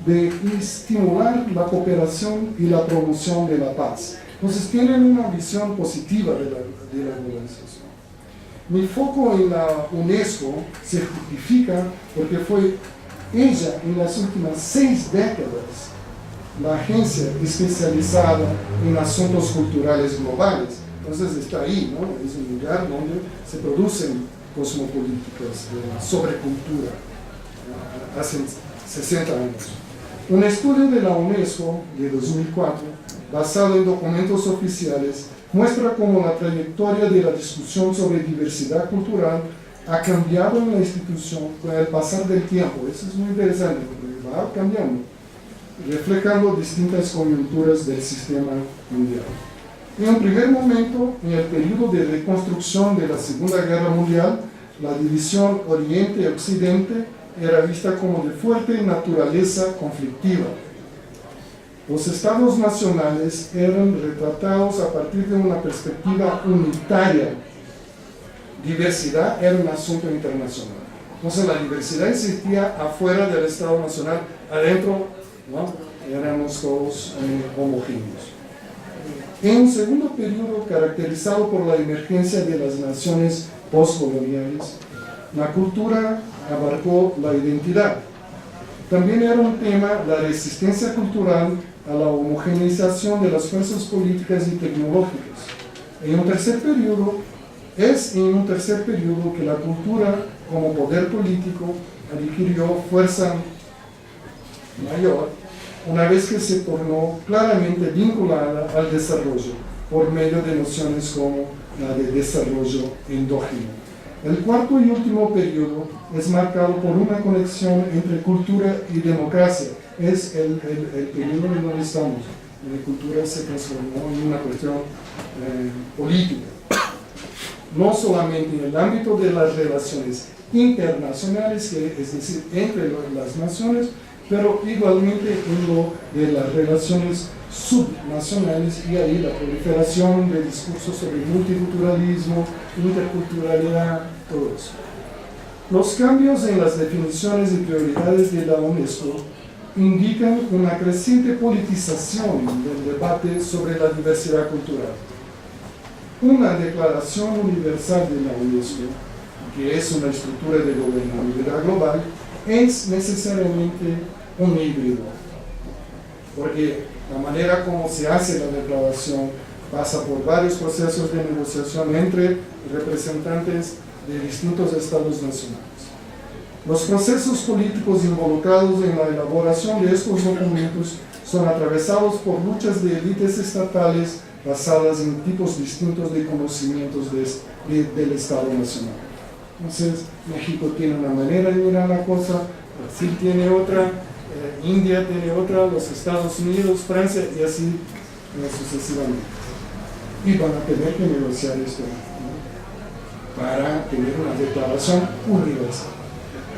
de estimular la cooperación y la promoción de la paz. Entonces tienen una visión positiva de la globalización. Mi foco en la UNESCO se justifica porque fue ella en las últimas 6 décadas la agencia especializada en asuntos culturales globales. Entonces está ahí, ¿no? Es un lugar donde se producen cosmopolíticas de la sobrecultura hace 60 años. Un estudio de la UNESCO de 2004, basado en documentos oficiales, muestra cómo la trayectoria de la discusión sobre diversidad cultural ha cambiado en la institución con el pasar del tiempo. Eso es muy interesante, porque va cambiando, reflejando distintas coyunturas del sistema mundial. En un primer momento, en el periodo de reconstrucción de la Segunda Guerra Mundial, la división Oriente-Occidente era vista como de fuerte naturaleza conflictiva. Los estados nacionales eran retratados a partir de una perspectiva unitaria. Diversidad era un asunto internacional. Entonces la diversidad existía afuera del estado nacional, adentro, ¿no? Éramos todos homogéneos. En un segundo periodo caracterizado por la emergencia de las naciones postcoloniales, la cultura abarcó la identidad. También era un tema la resistencia cultural a la homogeneización de las fuerzas políticas y tecnológicas. En un tercer periodo que la cultura como poder político adquirió fuerza mayor una vez que se tornó claramente vinculada al desarrollo por medio de nociones como la de desarrollo endógeno. El cuarto y último periodo es marcado por una conexión entre cultura y democracia. Es el periodo en donde estamos. La cultura se transformó en una cuestión política. No solamente en el ámbito de las relaciones internacionales, es decir, entre las naciones, pero igualmente en lo de las relaciones subnacionales, y ahí la proliferación de discursos sobre multiculturalismo, interculturalidad, todo eso. Los cambios en las definiciones y prioridades de la UNESCO indican una creciente politización del debate sobre la diversidad cultural. Una declaración universal de la UNESCO, que es una estructura de gobernabilidad global, es necesariamente un híbrido, porque la manera como se hace la declaración pasa por varios procesos de negociación entre representantes de distintos estados nacionales. Los procesos políticos involucrados en la elaboración de estos documentos son atravesados por luchas de élites estatales basadas en tipos distintos de conocimientos del Estado Nacional. Entonces, México tiene una manera de mirar la cosa, Brasil tiene otra, India tiene otra, los Estados Unidos, Francia, y así sucesivamente. Y van a tener que negociar esto, ¿no? Para tener una declaración universal.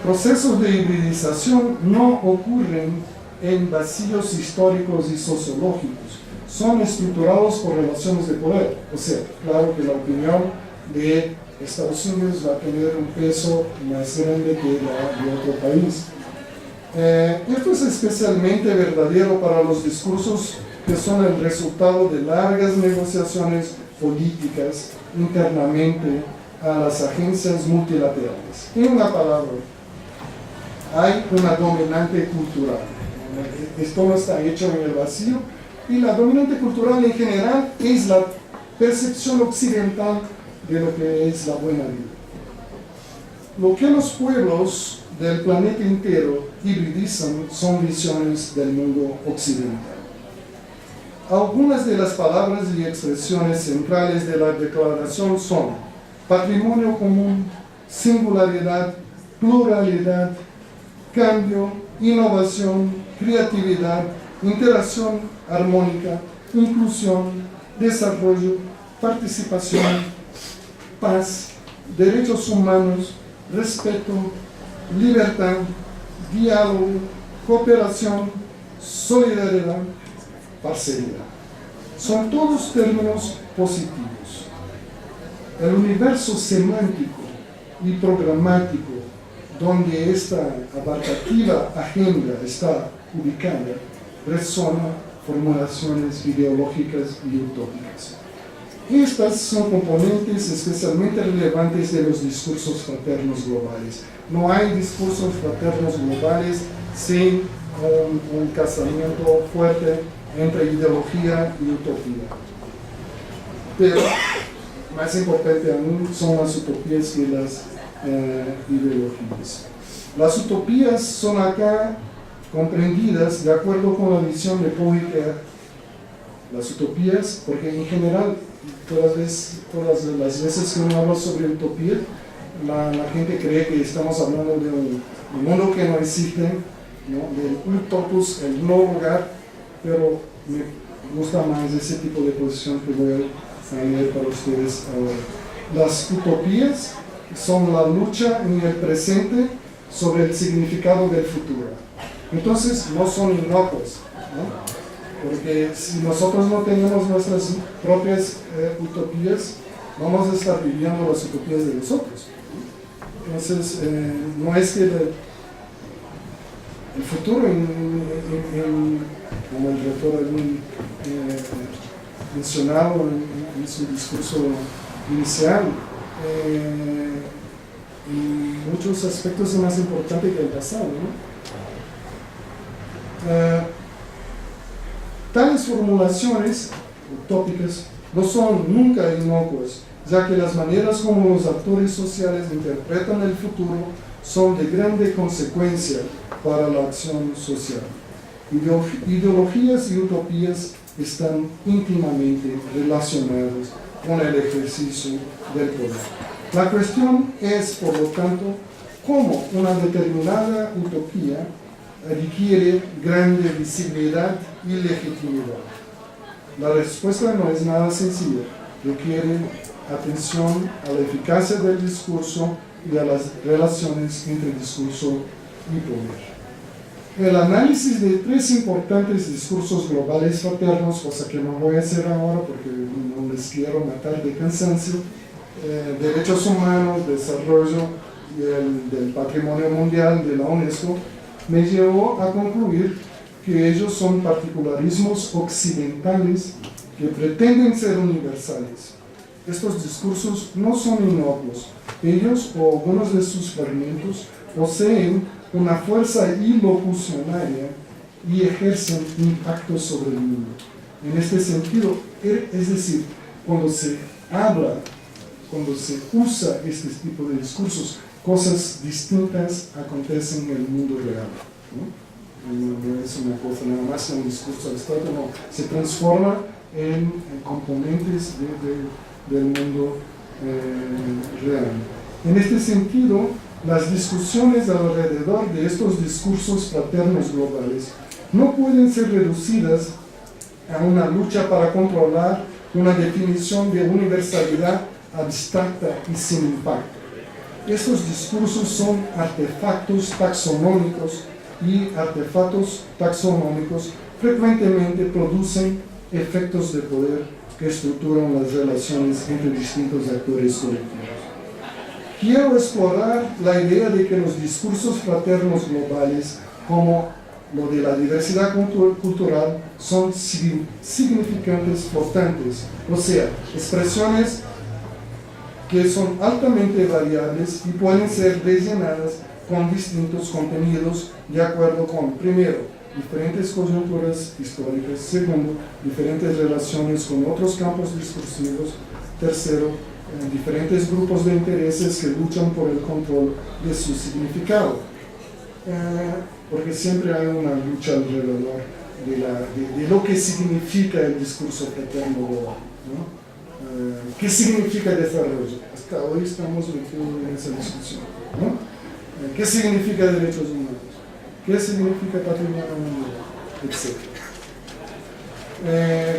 Procesos de hibridización no ocurren en vacíos históricos y sociológicos, son estructurados por relaciones de poder. O sea, claro que la opinión de Estados Unidos va a tener un peso más grande que la de otro país. Esto es especialmente verdadero para los discursos que son el resultado de largas negociaciones políticas internamente a las agencias multilaterales. En una palabra, hay una dominante cultural. Esto no está hecho en el vacío, y la dominante cultural en general es la percepción occidental de lo que es la buena vida. Lo que los pueblos del planeta entero hibridizan son visiones del mundo occidental. Algunas de las palabras y expresiones centrales de la declaración son patrimonio común, singularidad, pluralidad, cambio, innovación, creatividad, interacción armónica, inclusión, desarrollo, participación, paz, derechos humanos, respeto, libertad, diálogo, cooperación, solidaridad, parcialidad. Son todos términos positivos. El universo semántico y programático donde esta abarcativa agenda está ubicada resona formulaciones ideológicas y utópicas. Estas son componentes especialmente relevantes de los discursos fraternos globales. No hay discursos fraternos globales sin un casamiento fuerte entre ideología y utopía. Pero más importante aún son las utopías que las ideologías. Las utopías son acá comprendidas de acuerdo con la visión de Paul Ricoeur. Las utopías, porque en general todas las veces que uno habla sobre utopía, la gente cree que estamos hablando de un mundo que no existe, ¿no? Del utopus, el no lugar, pero me gusta más ese tipo de posición que voy a leer para ustedes ahora. Las utopías son la lucha en el presente sobre el significado del futuro. Entonces no son inocuos, ¿no? Porque si nosotros no tenemos nuestras propias utopías, vamos a estar viviendo las utopías de los otros. Entonces, no es que el futuro, como el rector mencionado en su discurso inicial, en muchos aspectos es más importante que el pasado, ¿no? Tales formulaciones utópicas no son nunca inocuas, ya que las maneras como los actores sociales interpretan el futuro son de grande consecuencia para la acción social. Ideologías y utopías están íntimamente relacionadas con el ejercicio del poder. La cuestión es, por lo tanto, cómo una determinada utopía adquiere grande visibilidad y legitimidad. La respuesta no es nada sencilla, requiere atención a la eficacia del discurso y a las relaciones entre discurso y poder. El análisis de tres importantes discursos globales fraternos, cosa que no voy a hacer ahora porque no les quiero matar de cansancio, derechos humanos, desarrollo y del patrimonio mundial de la UNESCO, me llevó a concluir que ellos son particularismos occidentales que pretenden ser universales. Estos discursos no son inocuos. Ellos o algunos de sus fragmentos poseen una fuerza ilocucionaria y ejercen impacto sobre el mundo. En este sentido, es decir, cuando se habla, cuando se usa este tipo de discursos, cosas distintas acontecen en el mundo real, ¿no? No es una cosa nada más un discurso abstracto, no, se transforma en componentes del mundo real. En este sentido, las discusiones alrededor de estos discursos fraternos globales no pueden ser reducidas a una lucha para controlar una definición de universalidad abstracta y sin impacto. Estos discursos son artefactos taxonómicos y artefactos taxonómicos frecuentemente producen efectos de poder que estructuran las relaciones entre distintos actores colectivos. Quiero explorar la idea de que los discursos fraternos globales, como lo de la diversidad cultural, son significantes flotantes, o sea, expresiones que son altamente variables y pueden ser rellenadas con distintos contenidos de acuerdo con, primero, diferentes coyunturas históricas, segundo, diferentes relaciones con otros campos discursivos, tercero, diferentes grupos de intereses que luchan por el control de su significado. porque siempre hay una lucha alrededor de lo que significa el discurso fraterno global, ¿no? ¿Qué significa desarrollo? Hasta hoy estamos metidos en esa discusión, ¿no? ¿Qué significa derechos humanos? ¿Qué significa patrimonio mundial? Etcétera.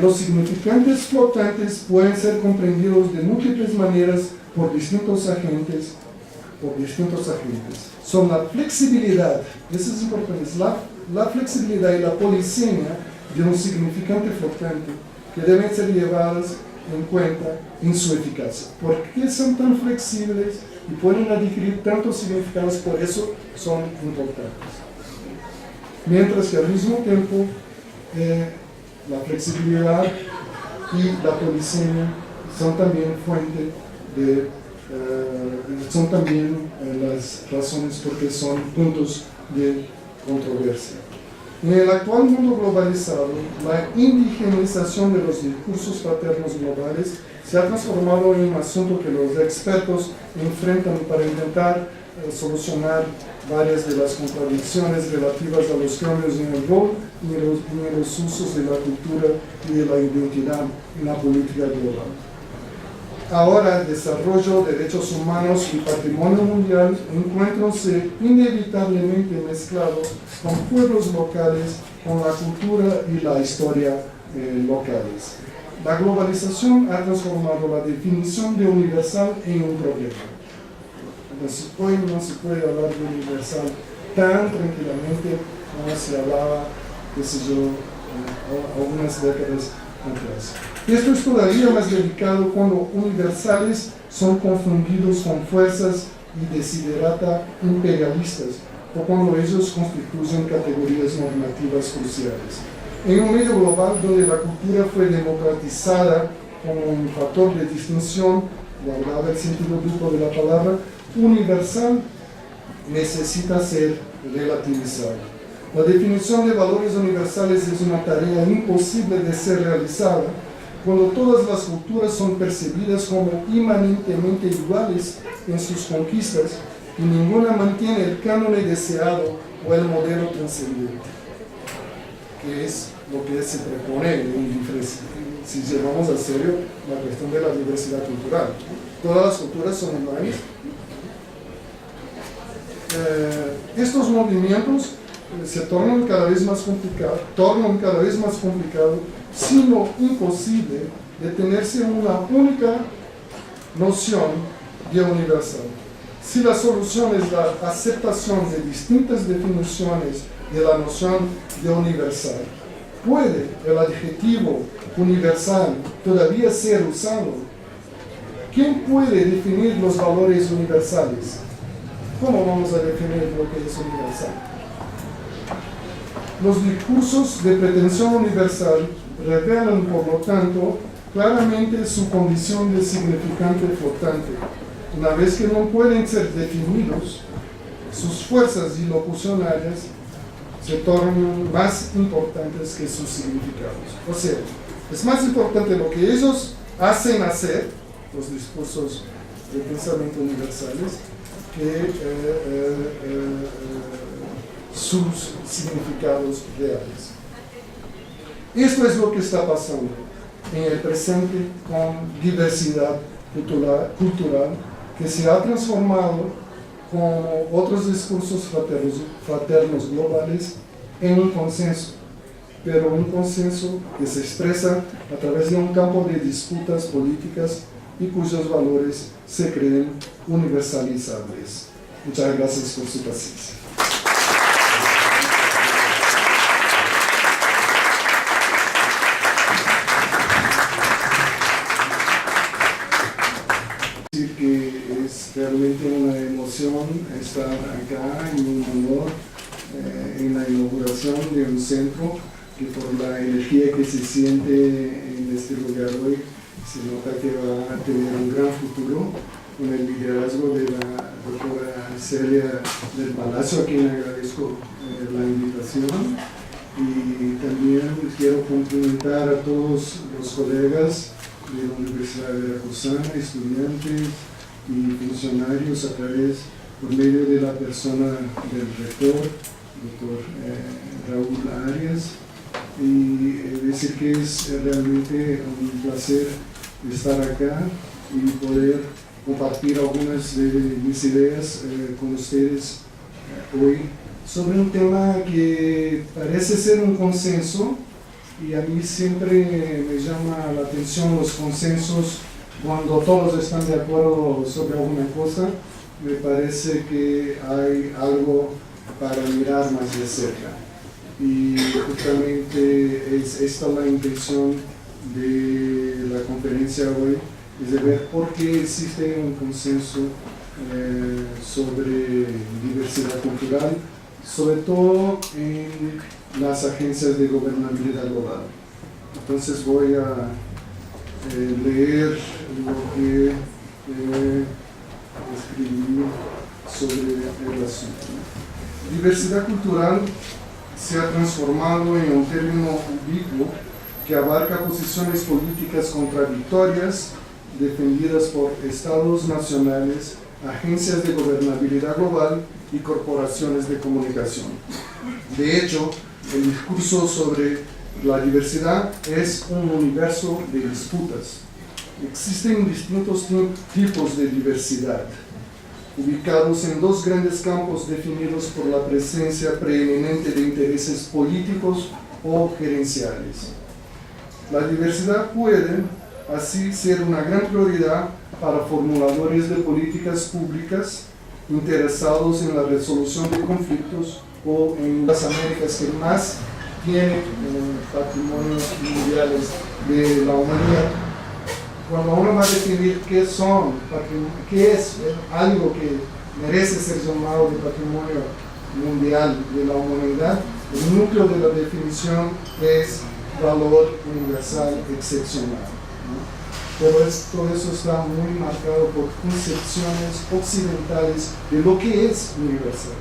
Los significantes flotantes pueden ser comprendidos de múltiples maneras por distintos agentes. Son la flexibilidad, eso es importante, es la flexibilidad y la polisemia de un significante flotante que deben ser llevadas en cuenta en su eficacia. ¿Por qué son tan flexibles y pueden adquirir tantos significados? Por eso son importantes. Mientras que al mismo tiempo la flexibilidad y la polisemia son también fuente de son también las razones porque son puntos de controversia. En el actual mundo globalizado, la indigenización de los discursos fraternos globales se ha transformado en un asunto que los expertos enfrentan para intentar solucionar varias de las contradicciones relativas a los cambios en el rol y en los usos de la cultura y de la identidad en la política global. Ahora, desarrollo, derechos humanos y patrimonio mundial encuentranse inevitablemente mezclados con pueblos locales, con la cultura y la historia locales. La globalización ha transformado la definición de universal en un problema. Entonces, hoy no se puede hablar de universal tan tranquilamente como se hablaba, qué sé yo, algunas décadas atrás. Esto es todavía más delicado cuando universales son confundidos con fuerzas y desiderata imperialistas o cuando ellos constituyen categorías normativas cruciales. En un medio global donde la cultura fue democratizada como un factor de distinción, guardado el sentido duplo de la palabra, universal necesita ser relativizada. La definición de valores universales es una tarea imposible de ser realizada cuando todas las culturas son percibidas como inmanentemente iguales en sus conquistas y ninguna mantiene el canon deseado o el modelo trascendente, que es lo que se propone si llevamos a serio la cuestión de la diversidad cultural. Todas las culturas son iguales. Estos movimientos se tornan cada vez más complicados, sino imposible de tenerse una única noción de universal. Si la solución es la aceptación de distintas definiciones de la noción de universal, ¿puede el adjetivo universal todavía ser usado? ¿Quién puede definir los valores universales? ¿Cómo vamos a definir lo que es universal? Los discursos de pretensión universal revelan, por lo tanto, claramente su condición de significante flotante. Una vez que no pueden ser definidos, sus fuerzas ilocucionarias se tornan más importantes que sus significados. O sea, es más importante lo que ellos hacen hacer, los discursos de pensamiento universales, que sus significados reales. Esto es lo que está pasando en el presente con diversidad cultural que se ha transformado con otros discursos fraternos globales en un consenso, pero un consenso que se expresa a través de un campo de disputas políticas y cuyos valores se creen universalizables. Muchas gracias por su paciencia. Decir que es realmente una emoción estar acá y un honor en la inauguración de un centro que por la energía que se siente en este lugar hoy se nota que va a tener un gran futuro con el liderazgo de la doctora Celia del Palacio, a quien agradezco la invitación, y también quiero cumplimentar a todos los colegas de la Universidad Veracruzana, estudiantes y funcionarios a través por medio de la persona del rector, doctor Raúl Arias, y decir que es realmente un placer estar acá y poder compartir algunas de mis ideas con ustedes hoy sobre un tema que parece ser un consenso, y a mí siempre me llama la atención los consensos cuando todos están de acuerdo sobre alguna cosa. Me parece que hay algo para mirar más de cerca, y justamente es esta la intención de la conferencia hoy, es de ver por qué existe un consenso sobre diversidad cultural, sobre todo en las agencias de gobernabilidad global. Entonces voy a leer lo que escribí sobre el asunto. Diversidad cultural se ha transformado en un término ubicuo que abarca posiciones políticas contradictorias defendidas por estados nacionales, agencias de gobernabilidad global y corporaciones de comunicación. De hecho, el discurso sobre la diversidad es un universo de disputas. Existen distintos tipos de diversidad, ubicados en dos grandes campos definidos por la presencia preeminente de intereses políticos o gerenciales. La diversidad puede, así, ser una gran prioridad para formuladores de políticas públicas interesados en la resolución de conflictos o en las Américas que más tienen patrimonios mundiales de la humanidad. Cuando uno va a definir qué es algo que merece ser llamado de patrimonio mundial de la humanidad, el núcleo de la definición es valor universal excepcional, ¿no? Pero todo eso está muy marcado por concepciones occidentales de lo que es universal.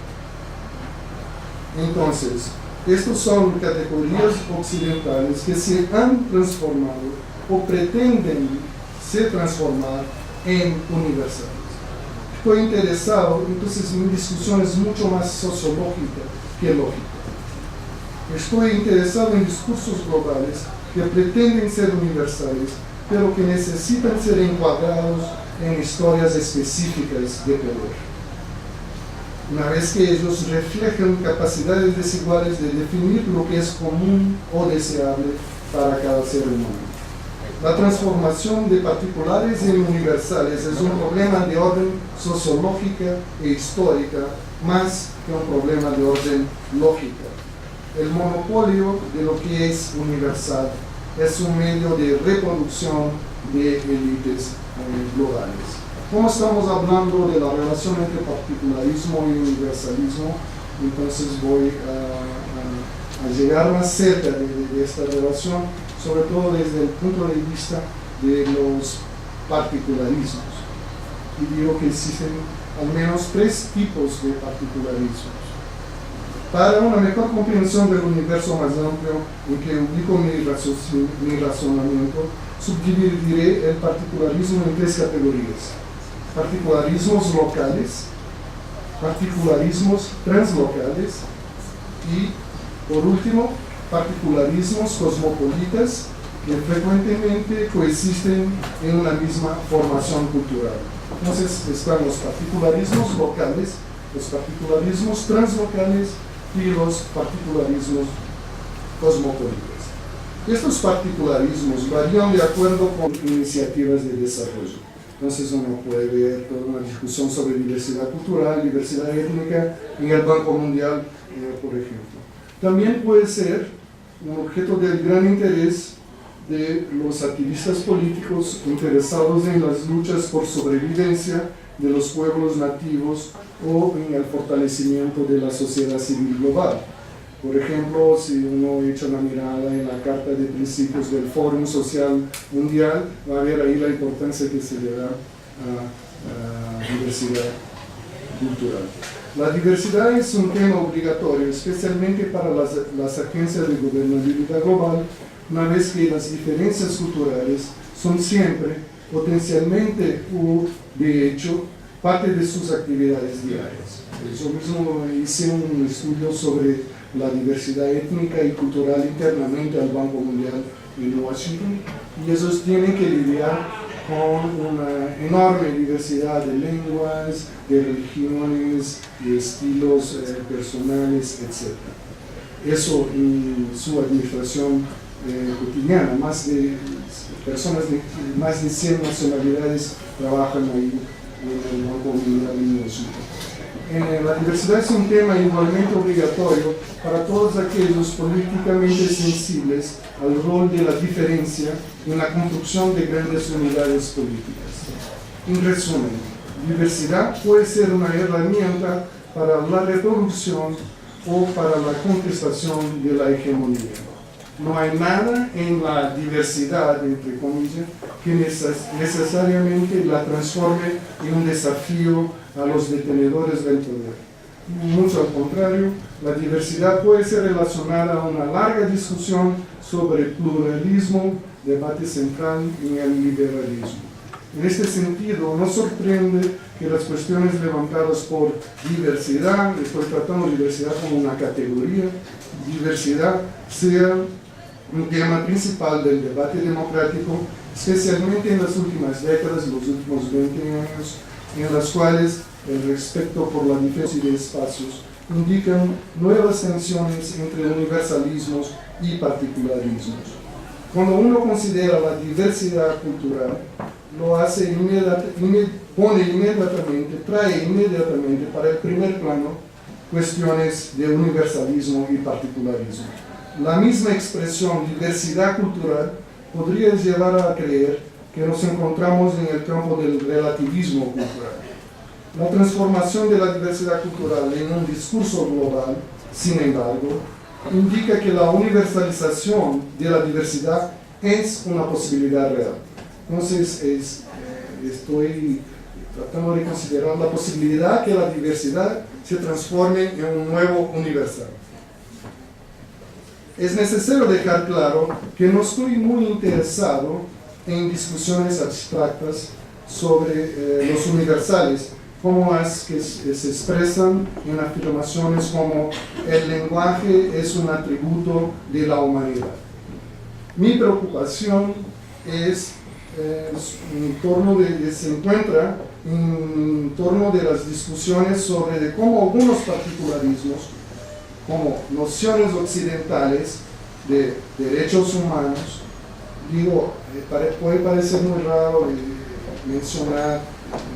Entonces, estas son categorías occidentales que se han transformado o pretenden se transformar en universales. Estoy interesado, entonces mi discusión es mucho más sociológica que lógica. Estoy interesado en discursos globales que pretenden ser universales, pero que necesitan ser encuadrados en historias específicas de poder. Una vez que ellos reflejan capacidades desiguales de definir lo que es común o deseable para cada ser humano. La transformación de particulares en universales es un problema de orden sociológica e histórica más que un problema de orden lógica. El monopolio de lo que es universal es un medio de reproducción de élites globales. Como estamos hablando de la relación entre particularismo y universalismo, entonces voy a llegar más cerca de esta relación, sobre todo desde el punto de vista de los particularismos. Y digo que existen al menos 3 tipos de particularismos. Para una mejor comprensión del universo más amplio en que ubico mi razonamiento, subdividiré el particularismo en 3 categorías: particularismos locales, particularismos translocales y, por último, particularismos cosmopolitas que frecuentemente coexisten en una misma formación cultural. Entonces están los particularismos locales, los particularismos translocales y los particularismos cosmopolitas. Estos particularismos varían de acuerdo con iniciativas de desarrollo. Entonces uno puede ver toda una discusión sobre diversidad cultural, diversidad étnica en el Banco Mundial, por ejemplo. También puede ser un objeto del gran interés de los activistas políticos interesados en las luchas por sobrevivencia de los pueblos nativos o en el fortalecimiento de la sociedad civil global. Por ejemplo, si uno echa una mirada en la Carta de Principios del Fórum Social Mundial, va a ver ahí la importancia que se le da a diversidad cultural. La diversidad es un tema obligatorio, especialmente para las agencias de gobernabilidad global, una vez que las diferencias culturales son siempre, potencialmente o de hecho, parte de sus actividades diarias. Yo mismo hice un estudio sobre la diversidad étnica y cultural internamente al Banco Mundial en Washington, y ellos tienen que lidiar con una enorme diversidad de lenguas, de religiones, de estilos personales, etc. Eso en su administración cotidiana, más de 100 nacionalidades trabajan ahí en el Banco Mundial en Washington. La diversidad es un tema igualmente obligatorio para todos aquellos políticamente sensibles al rol de la diferencia en la construcción de grandes unidades políticas. En resumen, diversidad puede ser una herramienta para la reproducción o para la contestación de la hegemonía. No hay nada en la diversidad, entre comillas, que necesariamente la transforme en un desafío a los detenedores del poder. Mucho al contrario, la diversidad puede ser relacionada a una larga discusión sobre pluralismo, debate central en el liberalismo. En este sentido, no sorprende que las cuestiones levantadas por diversidad, estoy tratando diversidad como una categoría, diversidad sea un tema principal del debate democrático, especialmente en las últimas décadas, los últimos 20 años, en las cuales el respeto por la diferencia de espacios indican nuevas tensiones entre universalismos y particularismos. Cuando uno considera la diversidad cultural, lo hace trae inmediatamente para el primer plano cuestiones de universalismo y particularismo. La misma expresión diversidad cultural podría llevar a creer que nos encontramos en el campo del relativismo cultural. La transformación de la diversidad cultural en un discurso global, sin embargo, indica que la universalización de la diversidad es una posibilidad real. Entonces, estoy tratando de considerar la posibilidad que la diversidad se transforme en un nuevo universal. Es necesario dejar claro que no estoy muy interesado en discusiones abstractas sobre los universales, como las que se expresan en afirmaciones como el lenguaje es un atributo de la humanidad. Mi preocupación se encuentra en torno de las discusiones sobre de cómo algunos particularismos, como nociones occidentales de derechos humanos, puede parecer muy raro mencionar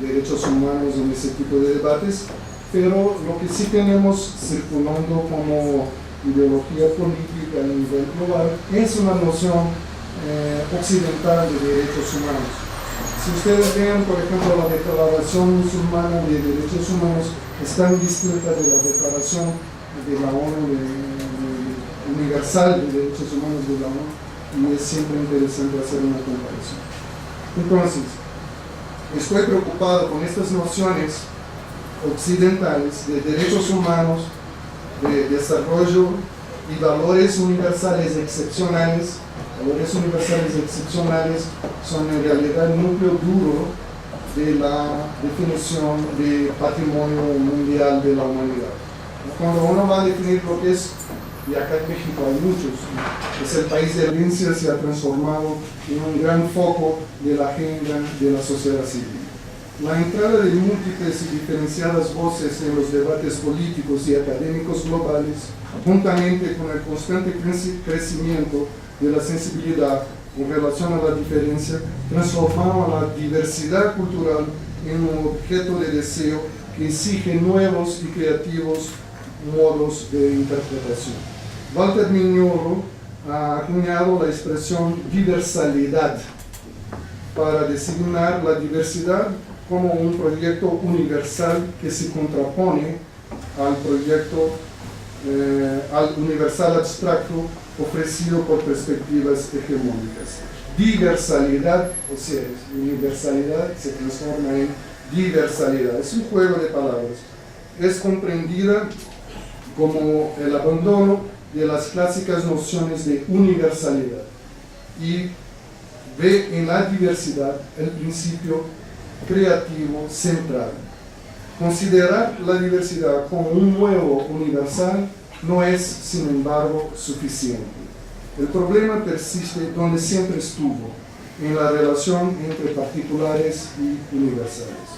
derechos humanos en ese tipo de debates, pero lo que sí tenemos circulando como ideología política a nivel global es una noción occidental de derechos humanos. Si ustedes ven, por ejemplo, la Declaración Musulmana de Derechos Humanos está distinta de la Declaración de la ONU Universal de Derechos Humanos de la ONU, y es siempre interesante hacer una comparación. Entonces, estoy preocupado con estas nociones occidentales de derechos humanos, de desarrollo y valores universales excepcionales. Valores universales excepcionales son en realidad el núcleo duro de la definición de patrimonio mundial de la humanidad. Cuando uno va a definir lo que es, y acá en México hay muchos, es el país de herencia, se ha transformado en un gran foco de la agenda de la sociedad civil. La entrada de múltiples y diferenciadas voces en los debates políticos y académicos globales, juntamente con el constante crecimiento de la sensibilidad en relación a la diferencia, transformaron a la diversidad cultural en un objeto de deseo que exige nuevos y creativos modos de interpretación. Walter Mignolo ha acuñado la expresión diversalidad para designar la diversidad como un proyecto universal que se contrapone al proyecto al universal abstracto ofrecido por perspectivas hegemónicas. Diversalidad, o sea, universalidad se transforma en diversalidad. Es un juego de palabras. Es comprendida como el abandono de las clásicas nociones de universalidad y ve en la diversidad el principio creativo central. Considerar la diversidad como un nuevo universal no es, sin embargo, suficiente. El problema persiste donde siempre estuvo, en la relación entre particulares y universales.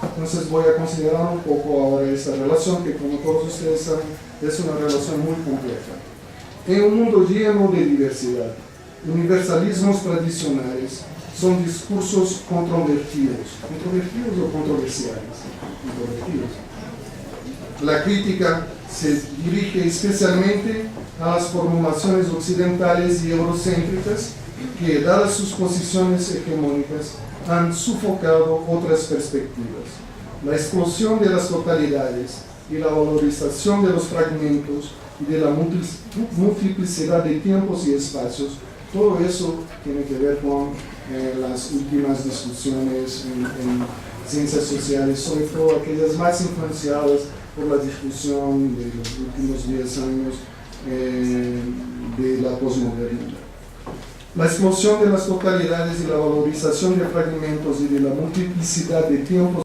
Entonces voy a considerar un poco ahora esta relación que, como todos ustedes saben, es una relación muy compleja. En un mundo lleno de diversidad, universalismos tradicionales son discursos controvertidos o controversiales. La crítica se dirige especialmente a las formulaciones occidentales y eurocéntricas que, dadas sus posiciones hegemónicas, han sufocado otras perspectivas. La explosión de las totalidades y la valorización de los fragmentos y de la multiplicidad de tiempos y espacios, todo eso tiene que ver con las últimas discusiones en ciencias sociales, sobre todo aquellas más influenciadas por la discusión de los últimos 10 años de la posmodernidad. La explosión de las totalidades y la valorización de fragmentos y de la multiplicidad de tiempos